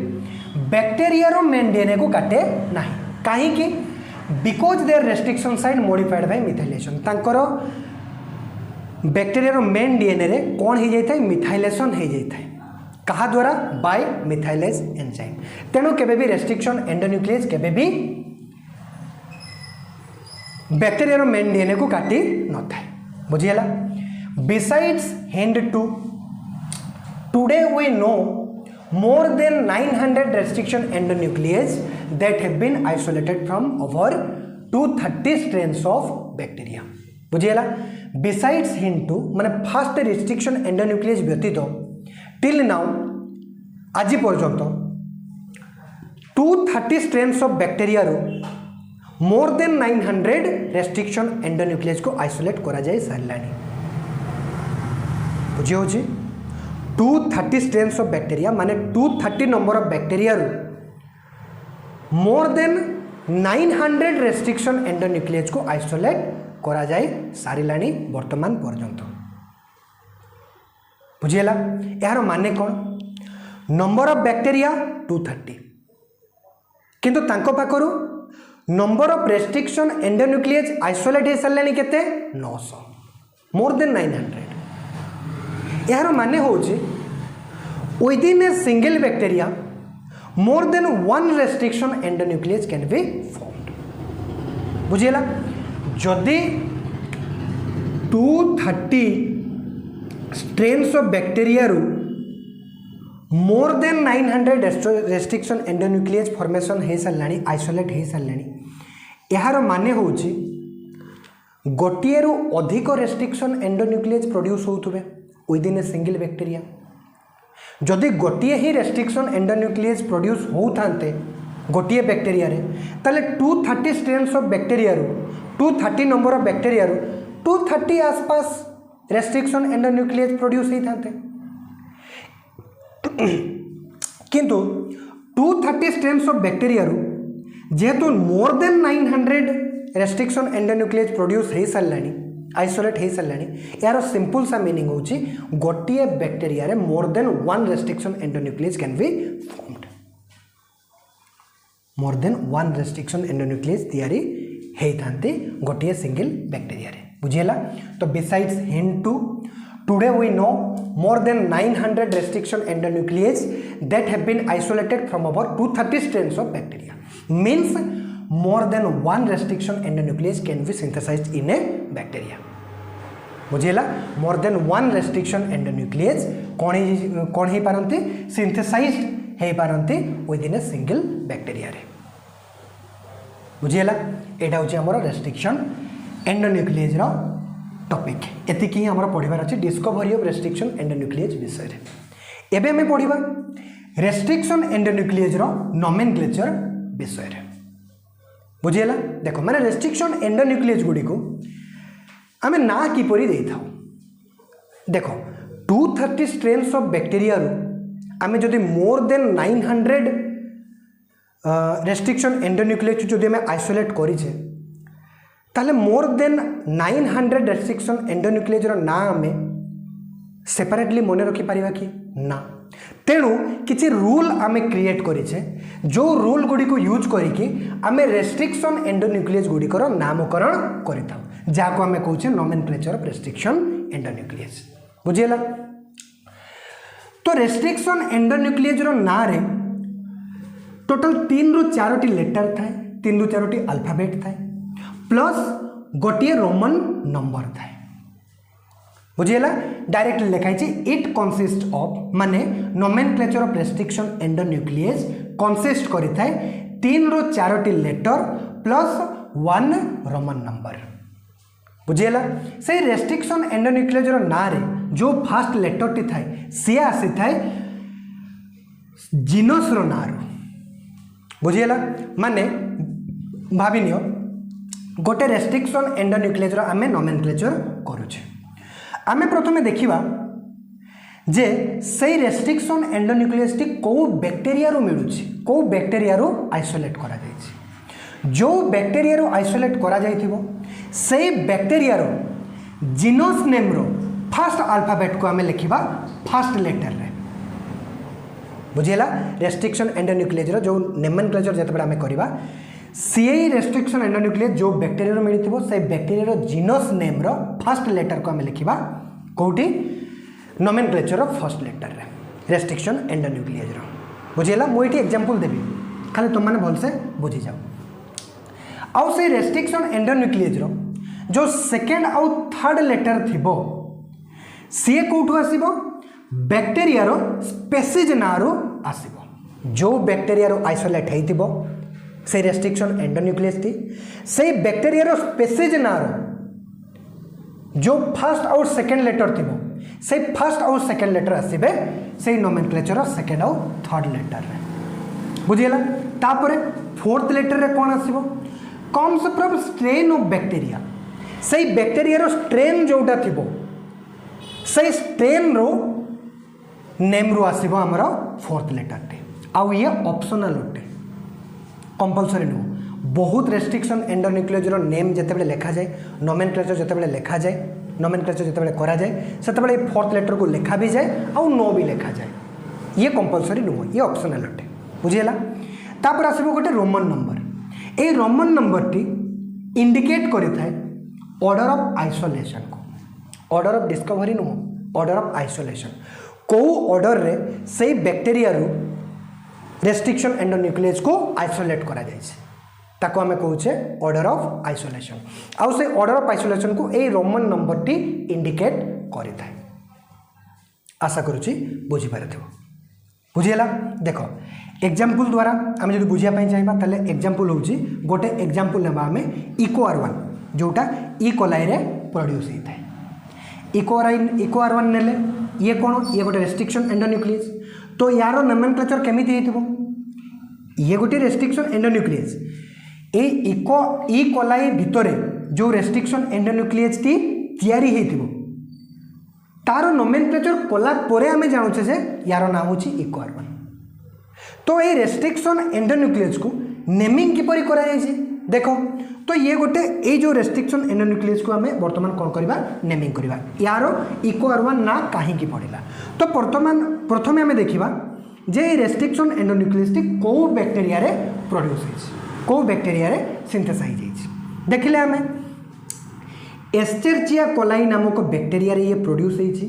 S1: बैक्टेरिया रो मेन डीएनए को काटे नहीं। कहीं because there restriction site modified by methylation. तांकर बैक्टेरिया रो मेन डीएनए रे कौन हो जाता है मिथाइलेशन हो जाता है कहा द्वारा बाय मिथाइलेज एंजाइम। तेणु केबे भी रेस्ट्रिक्शन एंडोन्यूक्लियस केबे भी बैक्टेरिया रो मेन डीएनए को काटी न था। बुझीगला besides Hind two today we know more than 900 restriction endonucleases that have been isolated from over 230 strains of bacteria। बुझीगला besides hint to माने फास्ट restriction endonuclease व्यतीत till now आज पर्यंत 230 strains of bacteria row more than 900 restriction endonuclease को isolate करा जाए सारलानी। बुझी होची 230 strains of bacteria माने 230 नंबर ऑफ बैक्टेरिया रू मोर देन 900 रेस्ट्रिक्शन एंडोन्यूक्लियस को आइसोलेट करा जाए सारिलानी वर्तमान पर्यंत। बुझीगला यार माने कौन नंबर ऑफ बैक्टेरिया 230 किंतु तांको पाखरु number of restriction endonuclease isolate हो सारे केते 900 मोर देन 900। यार माने होची within a single bacteria more than one restriction endonuclease can be formed. बुझीगला जदि 230 स्ट्रेन्स ऑफ बैक्टेरिया रू more than 900 restriction endonuclease formation हो सारे आइसोलेट हो सारे यार माने होची गोटे रु अधिक रेस्ट्रिक्शन एंडोन्यूक्लियस प्रोड्यूस होथुबे विदिन ए सिंगल बैक्टेरिया। जदि गोटे ही रेस्ट्रिक्शन एंडोन्यूक्लियस प्रोड्यूस होते गोटे बैक्टेरिया रे ताले 230 स्ट्रेन्स ऑफ बैक्टेरिया रू 230 नंबर ऑफ बैक्टेरिया रू 230 आसपास रेस्ट्रिक्शन एंडोन्यूक्लियस प्रोड्यूस होते किंतु 230 स्ट्रेन्स ऑफ बैक्टेरिया रू जेहेतु मोर देन 900 रेस्ट्रिक्शन एंडोन्यूक्लियस प्रोड्यूस हो सारे आइसोलेट हो सारे यार सिंपल सा मीनिंग होची गोटे बैक्टेरिया रे more than one restriction endonuclease can be formed. More than one restriction endonuclease तैयारी होते गोटे सिंगल बैक्टेरिया रे। बुझीगला तो besides Hind two today we know more than 900 restriction endonuclease that have been isolated from about 230 strains of bacteria means more than one restriction endonuclease can be synthesized in a bacteria। बुझीगला more than one restriction endonuclease कौन ही पारंती synthesized हो पारंती within a single bacteria रे। बुझीगला एटा होची हमर रेस्ट्रिक्शन एंडोन्यूक्लियस रो टॉपिक। एतिकी हमर पढिबार अछि डिस्कवरी ऑफ रेस्ट्रिक्शन एंडोन्यूक्लियस विषय रे। एबे हमें पढिबा रेस्ट्रिक्शन एंडोन्यूक्लियस रो नोमेनक्लेचर विषय रे। बुझीगला देखो माने रेस्ट्रिक्शन एंडोन्यूक्लियस गुडी को आमे ना किपरि देई थाउ देख 230 स्ट्रेन्स ऑफ बैक्टीरिया आम जदि मोर देन 900 रेस्ट्रिक्शन एंडोन्यूक्लियस जदि आम आइसोलेट करें ताले मोर देन 900 रेस्ट्रिक्शन एंडोन्यूक्लियस ना आम सेपरेटली मन रखिपर कि ना। तेणु किसी रूल आम क्रिएट करें जो रूल गुड़ी को यूज करके आम रेस्ट्रिक्शन एंडोन्यूक्लियस गुड़िकर नामकरण करें जहाँ को आम कहे नोमेनक्लेचर ऑफ रेस्ट्रिक्शन एंडोन्यूक्लियस। बुझीगला। तो रेस्ट्रिक्शन एंडोन्यूक्लियस ना रे टोटल 3 ରୁ 4टी लेटर थाए, 3 ରୁ 4टी अल्फाबेट थाए प्लस गोटे रोमन नंबर थाए। बुझीगला। डायरेक्ट लिखाई इट कनसिस्ट ऑफ माने नोमेनक्लेचर ऑफ रेस्ट्रिक्शन एंडोन्यूक्लियस कनसिस्ट करिथाए 3 ରୁ 4टी लेटर प्लस 1 रोमन नंबर। बुझीगला। से रेस्ट्रिक्शन एंडोन्यूक्लियस ना रे जो फर्स्ट लेटर टी थाए सी आसी थाए जीनस रो ना रो। बुझीगला। माने भाभी नियो गोटे रेस्ट्रिक्शन एंडोन्यूक्लियस रो आमे नोमेनक्लेचर करूछे। आमे प्रथमे देखिबा जे सही रेस्ट्रिक्शन एंडोन्यूक्लियस टी को बैक्टीरिया रो मिलुछि, को बैक्टीरिया रो आइसोलेट करा जायछि। जो बैक्टीरिया रो आइसोलेट करा जायथिबो सही बैक्टीरिया रो genus name row first alphabet को आमे लिखिबा फर्स्ट लेटर रे। बुझीगला। रेस्ट्रिक्शन एंडोन्यूक्लियस रो जो नोमेनक्लेचर जतबे आमे करिबा सी रेस्ट्रिक्शन एंडोन्यूक्लियस जो बैक्टीरिया रो मिलिथिबो से बैक्टीरिया रो genus name row first letter को आमे लिखिबा कोठी नोमेनक्लेचर ऑफ फर्स्ट लेटर रे रेस्ट्रिक्शन एंडोन्यूक्लियस रो। बुझीगला। मु एटी एग्जांपल देबी खाली तुम माने भलसे बुझी जाओ। आउ से रेस्ट्रिक्शन एंडोन्यूक्लियस रो जो सेकंड आउ थर्ड लेटर थिबो सी कोठु आसीबो बैक्टीरिया रो स्पेसीज ना रो आसीबो। जो बैक्टीरिया रो आइसोलेट हेइतिबो से रेस्ट्रिक्शन एंडोन्यूक्लियस टी से बैक्टीरिया रो स्पेसीज ना रो जो फर्स्ट और सेकंड लेटर थिबो से फर्स्ट और सेकंड लेटर आसीबे से नोमेनक्लेचर ऑफ सेकंड और थर्ड लेटर रे। बुझीगला। तापरे फोर्थ लेटर रे कोन आसीबो comes from strain of bacteria से बैक्टीरिया रो स्ट्रेन जोटा थिबो से स्ट्रेन रो नेम रो आसीबो हमरो फोर्थ लेटर टे। आउ ये ऑप्शनल होटे कंपलसरी नु। बहुत रेस्ट्रिक्शन एंडोन्यूक्लियस रो नेम जतेबेले लिखा जाए नोमेनक्लेचर जतेबेले लिखा जाए नोमेनक्लेचर जतेबेले करा जाए सेतेबेले फोर्थ लेटर को लिखा भी जाए आउ नो भी लिखा जाए। ये कंपलसरी नु ये ऑप्शनल होटे। बुझीगला। तापर आसीबो गोटे रोमन नंबर। ए रोमन नंबर टी इंडिकेट करिथाय ऑर्डर ऑफ आइसोलेशन को। ऑर्डर ऑफ डिस्कवरी नु ऑर्डर ऑफ आइसोलेशन को ऑर्डर रे से बैक्टीरिया रो रेस्ट्रिक्शन एंडोन्यूक्लियस को आइसोलेट करा जायछि ताको आमे कहूचे ऑर्डर ऑफ आइसोलेशन। आउ से ऑर्डर ऑफ आइसोलेशन को ए रोमन नंबर टी इंडिकेट करिथाय। आशा करूची बुझी पारथिबो। बुझीगला। देखो एग्जांपल द्वारा आम जब बुझिया पई चाहिबा ताले एग्जांपल होउची गोटे एग्जांपल लेबा आमे इकोआर1 जोटा ई कोलाई रे प्रोड्यूस होइथाय। इकोआर1 नेले ये कौन ये गोटे रेस्ट्रिक्शन एंडोन्यूक्लियस। तो यार नोमेनक्लेचर केमिति हेतिबो ये गोटे रेस्ट्रिक्शन एंडोन्यूक्लियस ए ई कोलाई भितरे जो रेस्ट्रिक्शन एंडोन्यूक्लियस टी तयारी हेतिबो तार नोमेनक्लेचर कोला परे आमे जानुछे जे यार नाम होची इकोआर1। तो ये रेस्ट्रिक्शन एंडोन्यूक्लियस को नेमिंग किपरि करा जायछि देखो। तो ये गोटे ये जो रेस्ट्रिक्शन एंडोन्यूक्लियस को आमे वर्तमान कौन करबा नेमिंग करबा यार इकोआर1 ना काहे की पड़िला। तो प्रथमे आमे देखिबा जे रेस्ट्रिक्शन एंडोन्यूक्लियस टी को बैक्टीरिया रे प्रोड्यूस होइछि को बैक्टीरिया रे सिंथेसाइज होइछि। देखिले आमे एस्चेरिचिया कोलाई नामक बैक्टीरिया रे ये प्रोड्यूस होइछि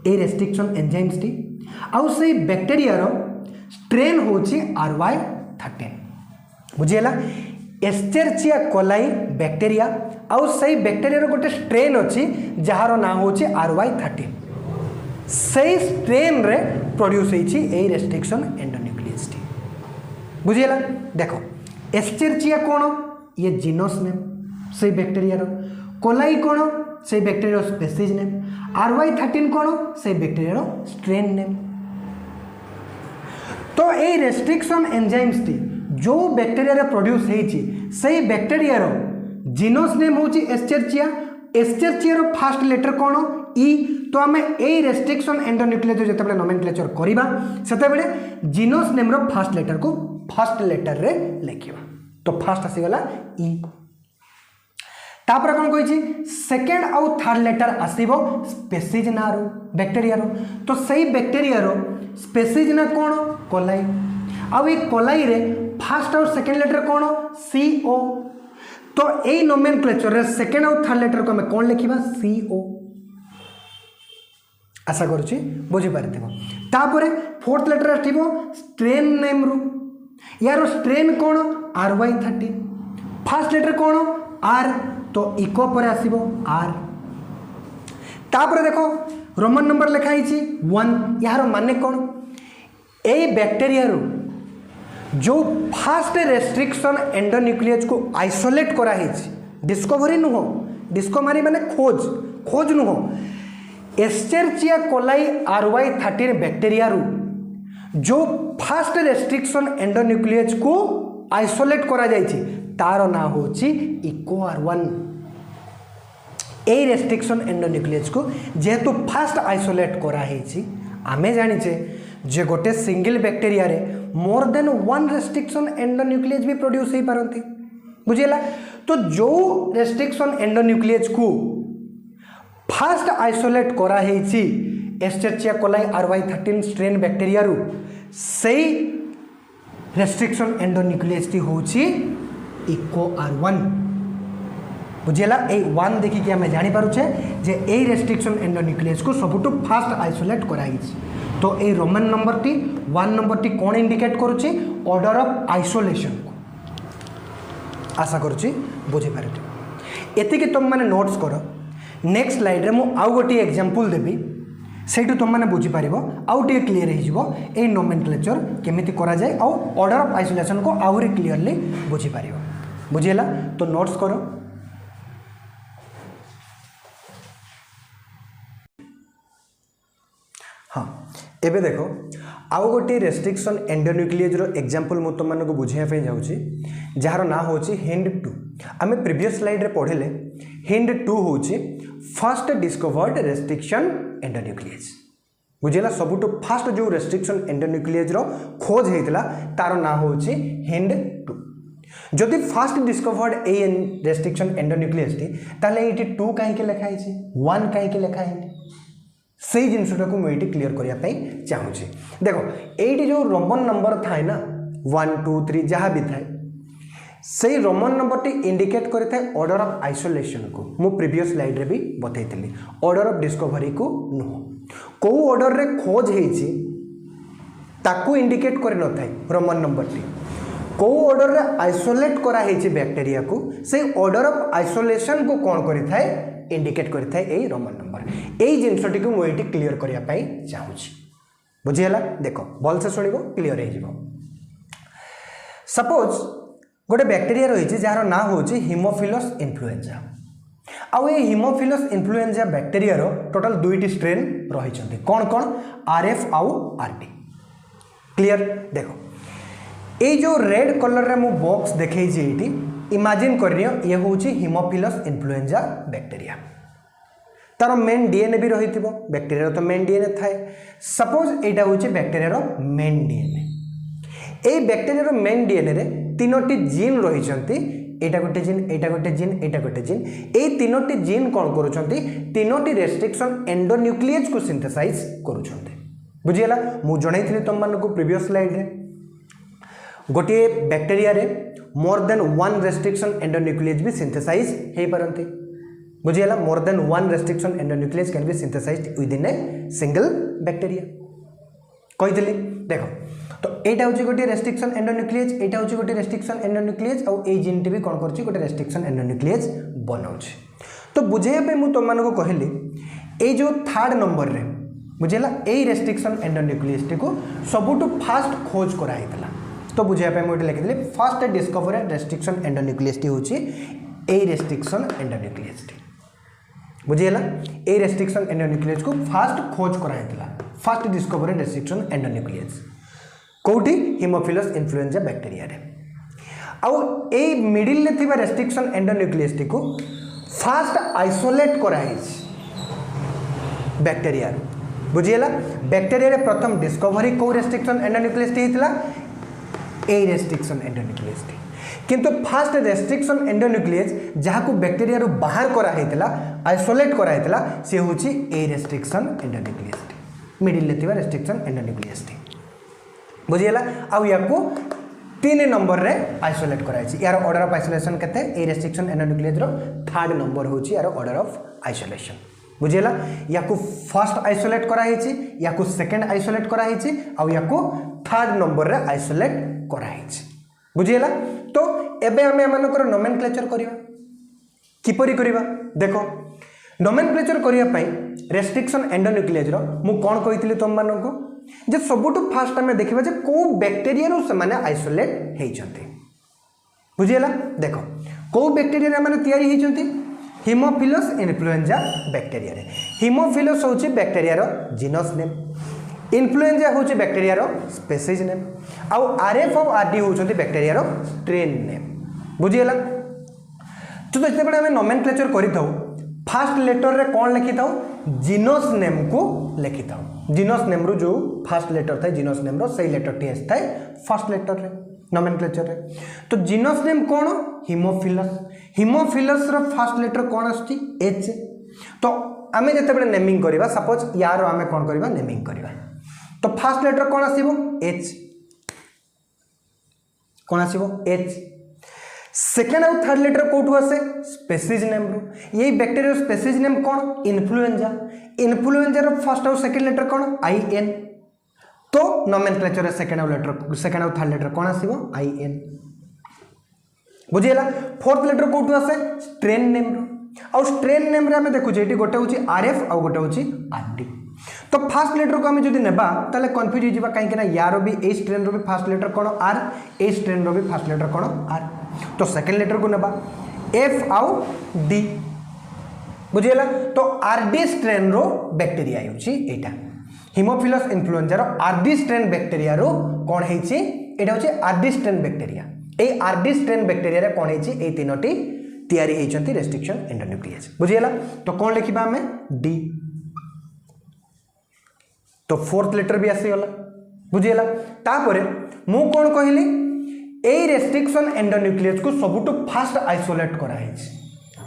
S1: ए रेस्ट्रिक्शन एंजाइम्स टी आउ से बैक्टीरिया रो स्ट्रेन होछि RY13। बुझीगला। एस्चेरिचिया कोलाई बैक्टीरिया आउ सही बैक्टीरिया रो गोटे स्ट्रेन अछि जहार नाम होछि RY13 सही स्ट्रेन रे प्रोड्यूस होइछि ए रेस्ट्रिक्शन एंडोन्यूक्लियस टी। बुझीगला। देखो एस्चेरिचिया कोन ये जीनस नेम सही बैक्टीरिया रो कोलाई कोन सही बैक्टीरिया रो स्पीसीज नेम RY13 कोन सही बैक्टीरिया रो स्ट्रेन नेम। तो ए रेस्ट्रिक्शन एंजाइम्स टी जो बैक्टीरिया रे प्रोड्यूस होइछि सही बैक्टीरिया रो जीनस नेम होछि Escherichia. Escherichia row first letter कोन ई तो आम ए रेस्ट्रिक्शन एंडोन्यूक्लियस जो नोमेनक्लेचर करवा से genus name row first letter को फर्स्ट लेटर रे लिखा तो फर्स्ट आसीगला ई तापर कौन कही सेकेंड आउ थर्ड लेटर आसीबो स्पेसीज ना रो बैक्टेरिया रो तो सही बैक्टेरिया रो स्पेसीज ना कौन कोलाई आउ ये कोलाई रे फर्स्ट और सेकेंड लेटर कौन CO तो यही नोमेनक्लेचर रे सेकेंड और थर्ड लेटर को हमें कौन लिखा CO आशा करुच्ची बुझीपारे तापर फोर्थ लेटर आसो स्ट्रेन नेम रू यार स्ट्रेन कौन RY13 फर्स्ट लेटर कौन R तो इको पर आसीबो R तापर देखो रोमन नंबर लिखाई 1 यार माने कौन ए बैक्टेरिया रू जो फास्ट रेस्ट्रिक्शन एंडोन्यूक्लियस को आइसोलेट करा डिस्कवरी नुह डिस्कवरी माने खोज खोज नुह एस्चेरिचिया कोलाई RY13 बैक्टेरिया रू जो फास्ट रेस्ट्रिक्शन एंडोन्यूक्लियस को आइसोलेट करा जायछि तार ना होची इको R1 ए रेस्ट्रिक्शन एंडोन्यूक्लियस को जेहेतु फास्ट आइसोलेट करा हेछि आमे जानिचे जे गोटे सिंगल बैक्टेरिया रे more than one restriction endonuclease भी प्रोड्यूस हो पारती बुझेला तो जो रेस्ट्रिक्शन एंडोन्यूक्लियस को फास्ट आइसोलेट करा हेछि Escherichia coli RY13 strain bacteria रू सही रेस्ट्रिक्शन एंडोन्यूक्लियस टी होछि इको R1 बुझेला ए 1 देखिए आम जानीपारे जे ए रेस्ट्रिक्शन एंडोन्यूक्लियस को सबुठु फास्ट आइसोलेट कराई तो ए रोमन नंबर टी 1 नंबर टी कौन इंडिकेट करुच्ची ऑर्डर ऑफ आइसोलेशन को आशा करुच्ची बुझीपारे एतिकी तुम मैंने नोट्स कर नेक्स्ट स्लाइड रे मु आउ गोटे एग्जांपल देबी सेठू तुम मैंने बुझीपार आउ टे क्लीयर हो नोमेनक्लेचर केमिति करा जाए आउ ऑर्डर ऑफ आइसोलेशन को आउरी क्लीयरली बुझीपार बुझीला तो नोट्स करो हाँ एबे देखो आउ गोटे रेस्ट्रिक्शन एंडोन्यूक्लियस रो एग्जांपल मु तुम मानक बुझाइया जाऊँगी जार ना हूँ हिंड 2 आम प्रीवियस स्लाइड रे पढ़ले हिंड 2 हूँ फर्स्ट डिस्कवर्ड रेस्ट्रिक्शन एंडोन्यूक्लियस बुझेला सबुठु फास्ट जो रेस्ट्रिक्शन एंडोन्यूक्लियस रो खोज होता तार ना हूँ हिंड 2 जदि फास्ट डिस्कवर्ड ए रेस्ट्रिक्शन एंडोन्यूक्लियस टी ताले ये 2 कहीं लिखाई 1 कहीं लिखाई से जिनटा को मुझे क्लीयर करने चाहूँगी देखो ये जो रोमन नंबर थाए ना 1 2 3 जहाँ भी थाए से रोमन नंबर टी इंडिकेट करता है ऑर्डर ऑफ आइसोलेशन को मु प्रीवियस स्लाइड रे भी बतई ऑर्डर ऑफ डिस्कवरी को नुह कौ ऑर्डर रे खोज होती ताकू इंडिकेट कर न थाए रोमन नंबर टी कौ ऑर्डर रे आइसोलेट करा बैक्टेरिया को से ऑर्डर ऑफ आइसोलेशन को कौन करता है इंडिकेट करता है यही रोमन नंबर यही जिनटी को मुझे क्लीयर करने चाहूँगी बुझीगला देख भल से शुण क्लीयर हो सपोज गोटे बैक्टेरिया रही जार ना हूँ हिमोफिलस इन्फ्लुएंजा आउ ये हिमोफिलस इन्फ्लुएंजा बैक्टेरिया टोटाल 2टी स्ट्रेन रही कौन कौन RF आउ RT क्लीयर देखो ये जो रेड कलर रे मु बॉक्स देखी ये इमेजिन कर ये हूँ हिमोफिलस इन्फ्लुएंजा बैक्टेरिया तार मेन डीएनए भी रही बैक्टेरिया तो मेन डीएनए थाए सपोज यहाँ हूँ बैक्टेरिया मेन डीएनए ये बैक्टेरिया मेन डीएनए रे 3टी जीन रही एटा गोटे जीन एटा गोटे जीन एटा गोटे जीन ये 3टी जीन कौन करुँच 3टी रेस्ट्रिक्शन एंडोन्यूक्लियस को सिंथेसाइज करुँच बुझीगला मु जन तुम मान प्रीवियस स्लाइड रे गोटे बैक्टेरिया रे मोर देन 1 रेस्ट्रिक्शन एंडोन्यूक्लियस भी सिंथेसाइज हो पारती बुझीगला more than 1 restriction endonuclease can be synthesized within a single bacteria कही देखो तो यहाँ हूँ गोटे रेस्ट्रिक्शन एंडोन्यूक्लियस यहाँ हूँ गोटे रेस्ट्रिक्शन एंडोन्यूक्लियस और ये जीन टी भी कौन कर गोटे रेस्ट्रिक्शन एंडोन्यूक्लियस बनाऊँ तो बुझाइया मुझे तुम मानक कहली ये जो थर्ड नंबर रे बुझेगा यही रेस्ट्रिक्शन एंडोन्यूक्लियस टी को सबुठु फास्ट खोज कराइला तो बुझाइया मुझे लिखी fast discovery restriction endonuclease T हूँ यही रेस्ट्रिक्शन एंडोन्यूक्लियस टी बुझीगला ये रेस्ट्रिक्शन एंडोन्यूक्लियस को फास्ट खोज कराइला फास्ट डिस्कवरी रेस्ट्रिक्शन एंडोन्यूक्लियस कौटी हिमोफिलस इन्फ्लुएंजा बैक्टेरिया रे आउ ए मिडिल ले थिबा रेस्ट्रिक्शन एंडोन्यूक्लियस टी को फास्ट आइसोलेट कराई बैक्टेरिया बुझीगला बैक्टेरिया रे प्रथम डिस्कवरी को रेस्ट्रिक्शन एंडोन्यूक्लियस टी हितला ए रेस्ट्रिक्शन एंडोन्यूक्लियस टी किंतु फास्ट रेस्ट्रिक्शन एंडोन्यूक्लियस जहाँ को बैक्टेरिया रो बाहर करा हेतला आइसोलेट करा हेतला से होची ए रेस्ट्रिक्शन एंडोन्यूक्लियस टी मिडिल लेथिबा रेस्ट्रिक्शन एंडोन्यूक्लियस टी बुझीगला आ याको 3 नंबर रे आइसोलेट कराइछि यार ऑर्डर ऑफ आइसोलेशन केते ए रेस्ट्रिक्शन एंडोन्यूक्लियस रो 3rd नंबर होछि यार ऑर्डर ऑफ आइसोलेशन बुझीगला याको फर्स्ट आइसोलेट करा हेछि याको सेकंड आइसोलेट करा हेछि आ याको 3rd नंबर रे आइसोलेट करा हेछि बुझीगला तो एबे हमें एमानकर नोमेनक्लेचर करिवा किपरि करिवा देखो नोमेनक्लेचर करिया पई रेस्ट्रिक्शन एंडोन्यूक्लियस रो मु कोन कहितली तुम मानको जे सबुटु फास्ट हमें देखिबा जे को बैक्टीरिया रो से माने आइसोलेट हेइचंती बुझीगला देखो को बैक्टीरिया रे माने तयारी हेइचंती हिमोफिलस इन्फ्लुएंजा बैक्टीरिया रे हिमोफिलस होची बैक्टीरिया रो जीनस नेम इन्फ्लुएंजा होची बैक्टीरिया रो स्पीसीज नेम आ आरएफ और आरडी होचंती बैक्टीरिया रो स्ट्रेन नेम बुझीगला तो जेतेबेले हमें नोमेनक्लेचर करिथाउ फर्स्ट लेटर रे कोन लिखिथाउ जीनस नेम को लिखिथाउ जीनस नेम रो जो फर्स्ट लेटर थाए जीनस नेम रो सही लेटर टी थाए फर्स्ट लेटर रे नोमेनक्लेचर रे तो जीनस नेम कोन हिमोफिलस रो फर्स्ट लेटर कोन आस्ती एच तो आमे जेतेबेले नेमिंग करिबा सपोज यार आमे कोन करिबा नेमिंग करिबा तो फर्स्ट लेटर कोन आसीबो एच कोन आसीबो एच सेकेंड और थर्ड लेटर कोठू आसे स्पीसीज नेम रो यही बैक्टीरिया स्पीसीज नेम कोन इन्फ्लुएंजा रो फर्स्ट और सेकेंड लेटर कोन आई एन तो नोमेनक्लेचर रे सेकेंड और थर्ड लेटर कोन आसीबो आई एन बुझीला फोर्थ लेटर कोठू आसे स्ट्रेन नेम रो और स्ट्रेन नेम रे हमें देखु जेटी गोटे होची आरएफ और गोटे होची आरडी तो फर्स्ट लेटर को हमें जदि नेबा ताले कंफ्यूज हो जिबा काहे कि ना यारो भी ए स्ट्रेन रो भी फर्स्ट लेटर कोन आर ए स्ट्रेन रो भी फर्स्ट लेटर कोन आर तो सेकेंड लेटर को नेबा एफ आउ डी बुझीला तो आरडी स्ट्रेन रो बैक्टीरिया होची एटा हिमोफिलस इन्फ्लुएंजा रो आरडी स्ट्रेन बैक्टीरिया रो कोन हेची एटा होची आरडी स्ट्रेन बैक्टीरिया ए आरडी स्ट्रेन बैक्टीरिया रे कोन हेची ए तीनोटी तयारी हेचंती रेस्ट्रिक्शन एंडोन्यूक्लियस बुझीला तो कोन लिखिबा हमें डी तो फोर्थ लेटर भी आसी गला बुझीला तापरे मु कोन कहली ए रेस्ट्रिक्शन एंडोन्यूक्लियस को सबुटु फास्ट आइसोलेट करा हेछि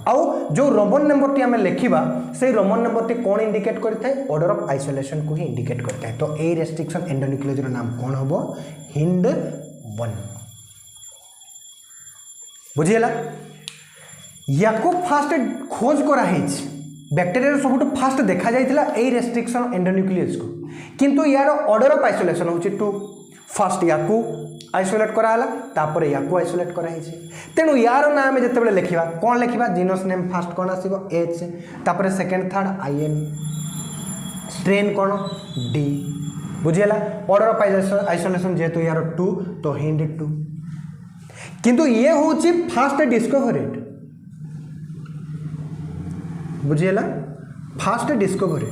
S1: आउ जो रोमन नंबर टी हमें लिखिबा से रोमन नंबर टी कोन इंडिकेट करथाय ऑर्डर ऑफ आइसोलेशन को ही इंडिकेट करथाय तो ए रेस्ट्रिक्शन एंडोन्यूक्लियस रो नाम कोन हबो हिंड 1 बुझीला याको फास्ट खोज करा हेछि बैक्टीरिया सबुठ फास्ट देखा जाइतिला ए रेस्ट्रिक्शन एंडोन्यूक्लियस को किंतु यार ऑर्डर ऑफ आइसोलेशन होछि 2 फर्स्ट याको आइसोलेट करा हला तापर याको आइसोलेट करा हेछि तेनु यार नाम जेतेबेले लिखिबा कोन लिखिबा जीनस नेम फर्स्ट कोन आसीबो एच तापर सेकंड थर्ड आईएन स्ट्रेन कोन डी बुझियला ऑर्डर ऑफ आइसोलेशन जेतु यार 2 तो हिंड 2 किंतु ये होछि फास्ट डिस्कवरीड बुझियला फास्ट डिस्कवरी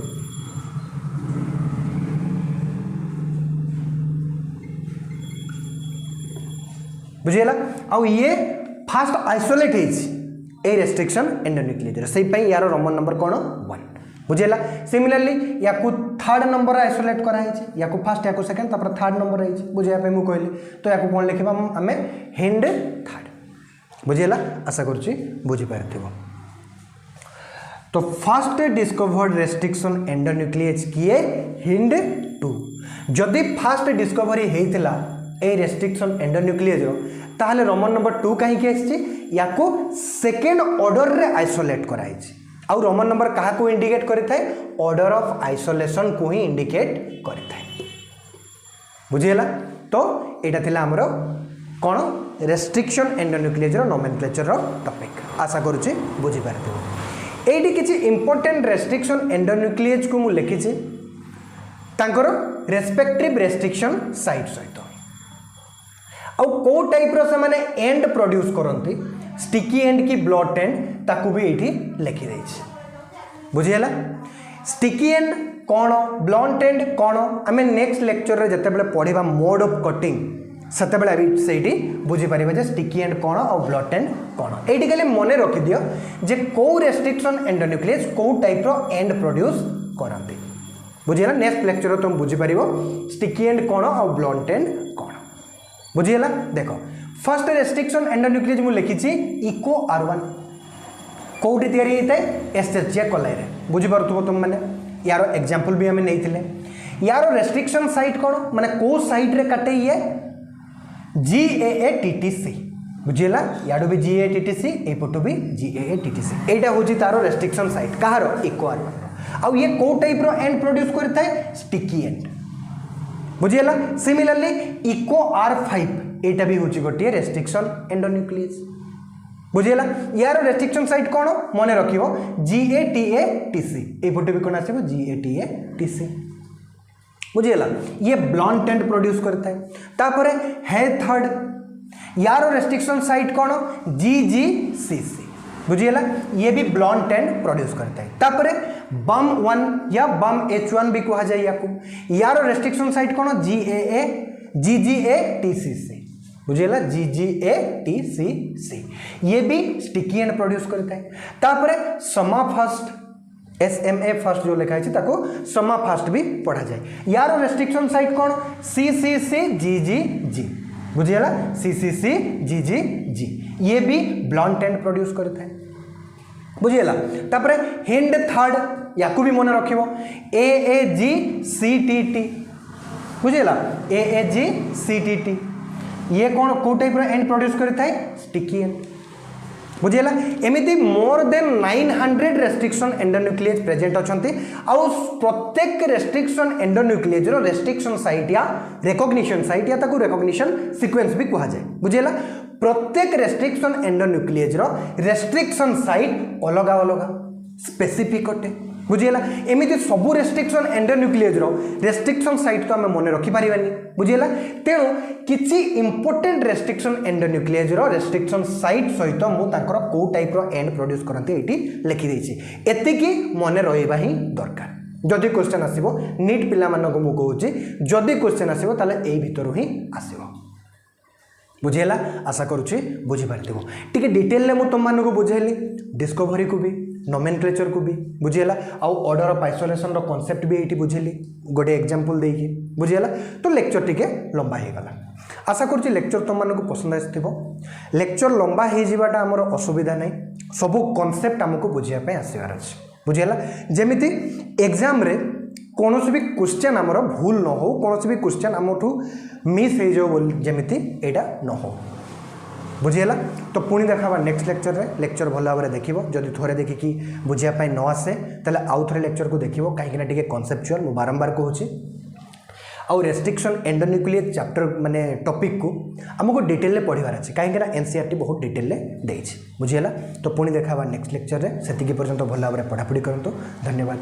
S1: बुझियला आ ये फास्ट आइसोलेट ए रेस्ट्रिक्शन एंडोन्यूक्लियस से यार रोमन नंबर कौन 1 बुझियला सिमिलरली या थर्ड नंबर आइसोलेट करा या फर्स्ट या सेकंड तापर थर्ड नंबर रही बुझाया मैं कहली तो या कौन लिखा आम हिंड थर्ड बुझियला आशा करुच्ची बुझीपार तो फर्स्ट डिस्कवर्ड रेस्ट्रिक्शन एंडोन्यूक्लियस किए हिंड 2 जदि फर्स्ट डिस्कवरी होता ए रेस्ट्रिक्शन एंडोन्यूक्लियस ताहले रोमन नंबर 2 कहीं या सेकेंड ऑर्डर रे आइसोलेट कराई आउ रोमन नंबर क्या को इंडिकेट करें ऑर्डर ऑफ आइसोलेशन को ही इंडिकेट करें बुझीगला तो यहाँ थिला हमरो कौन रेस्ट्रिक्शन एंडोन्यूक्लियस नोमेनक्लेचर टॉपिक आशा करुच्ची बुझीपार एटी किसी इंपोर्टेंट रेस्ट्रिक्शन एंडोन्यूक्लियस को मुझे लिखी तांकर रेस्पेक्टिव रेस्ट्रिक्शन साइट सहित आउ को टाइप रो से माने एंड प्रोड्यूस करंती स्टिकी एंड की ब्लॉट एंड ताकू भी एठी लिखि देछि बुझियला स्टिकी एंड कोन ब्लॉट एंड कोन आमे नेक्स्ट लेक्चर रे जते बेले पढिबा मोड ऑफ कटिंग सते बेले अभी सेठी बुझी परिबा जे स्टिकी एंड कोन और ब्लॉट एंड कोन एठी खाली मने रखि दियो जे को रेस्ट्रिक्शन एंडोन्यूक्लियस को टाइप रो एंड प्रोड्यूस करते बुझीगला नेक्स्ट लेक्चर तुम बुझीपर स्टिकी एंड कौन और ब्लंट एंड कौन बुझीगला देख फर्स्ट रेस्ट्रिक्शन एंडोन्यूक्लियस मुझे लिखी इको R1 कौटी तैयारी होता है एस्टेचिया कोलाई बुझीपु तुम मैंने यार एग्जांपल भी आम नहीं यार रेस्ट्रिक्शन साइट कौन माने को साइट रे काटे ये GAATTC बुझीगला याडू भी GAATTC एपटू भी GAATTC एटा होची तारो रेस्ट्रिक्शन साइट कहारो इको R1 आउ ये को टाइप रो एंड प्रोड्यूस करता है स्टिकी एंड बुझीगला सिमिलरली इको R5 एटा भी होची गोटे रेस्ट्रिक्शन एंडोन्यूक्लियस बुझीगला यार रेस्ट्रिक्शन साइट कौन मन रखिबो GATATC एपटे भी कौन आसीबो GATATC बुझीगला ये ब्लंट एंड प्रोड्यूस करता है तापरे है थर्ड यार रेस्ट्रिक्शन साइट कौन GGCC बुझीगला ये भी ब्लंट एंड प्रोड्यूस करता है तापरे बम 1 या बम H1 भी कहा जाए याको यार रेस्ट्रिक्शन साइट कौन GGATCC बुझीगला GGATCC ये भी स्टिकी एंड प्रोड्यूस करता है तापरे समा फर्स्ट SMA फर्स्ट जो लिखा है ताको समा फर्स्ट भी पढ़ा जाए यार रेस्ट्रिक्शन साइट कौन CCCGGG बुझीगला CCCGGG ये भी ब्लंट एंड प्रोड्यूस करता है बुझीगला तापरे हिंड थर्ड याकू भी मन रखिबो AAGCTT बुझीगला AAGCTT ये कौन को टाइप रो एंड प्रोड्यूस करता है स्टिकी एंड बुझीगला एमिति more than 900 restriction endonuclease present अछंती आउ प्रत्येक रेस्ट्रिक्शन एंडोन्यूक्लियस रो रेस्ट्रिक्शन साइट या रिकॉग्निशन साइट या ताकू रिकॉग्निशन सीक्वेंस भी कहा जाए बुझीगला प्रत्येक रेस्ट्रिक्शन एंडोन्यूक्लियस रो रेस्ट्रिक्शन साइट अलग अलग स्पेसिफिक अटे बुझीगला एमिति सबू रेस्ट्रिक्शन एंडोन्यूक्लियस रो रेस्ट्रिक्शन साइट तो आम मन रखि पारिबानी बुझीगला तेणु किछि इंपोर्टेंट रेस्ट्रिक्शन एंडोन्यूक्लियस रो रेस्ट्रिक्शन साइट सहित मु तांकर को टाइप रो एंड प्रोड्यूस करंती एटी लिखि देछि एतिकी मन रहिबा ही दरकार जदि क्वेश्चन आसीबो नीट पिला मानको मु कहूछि जदि क्वेश्चन आसीबो ताले एई भितरु ही आसीबो बुझेला आशा करुछि बुझी पारथिबो टिके डिटेल ले मु तुम मानको बुझेली डिस्कवरी को भी नोमेनक्लेचर को भी बुझेला आउ ऑर्डर ऑफ आइसोलेशन रो कांसेप्ट भी एटी बुझेली गोटे एग्जांपल देकी बुझेला तो लेक्चर टिके लंबा हे गला आशा करुछि लेक्चर तुम मानको पसंद आस्थिबो लेक्चर लंबा हे जिबाटा हमर असुविधा नै सब कांसेप्ट हमको बुझिया पे आसीबार अछि बुझेला जेमिति एग्जाम रे कौन भी क्वेश्चन आमर भूल न हो कौन भी क्वेश्चन आमठू मिस हो जाओ जमीती एटा न हो बुझीगला तो पुणी देखा नेक्स्ट लेक्चर रे लेक्चर भल भाव में देख जदि थोड़े देखिकी बुझापी न आसे ताले आउ थे लेक्चर को देखो कहीं कनसेप्चुअल मु बारंबार कहूँ आउ रेस्ट्रिक्शन एंडोन्यूक्लियस चैप्टर माने टॉपिक को आमको डिटेल पढ़ार अच्छे कहीं एनसीईआरटी बहुत डिटेल देछि बुझीगला तो पुणी देखा नेक्स्ट लेक्चर रे सेतिकी पर्यंत भल भाव में पढ़ापढ़ी करंतु धन्यवाद।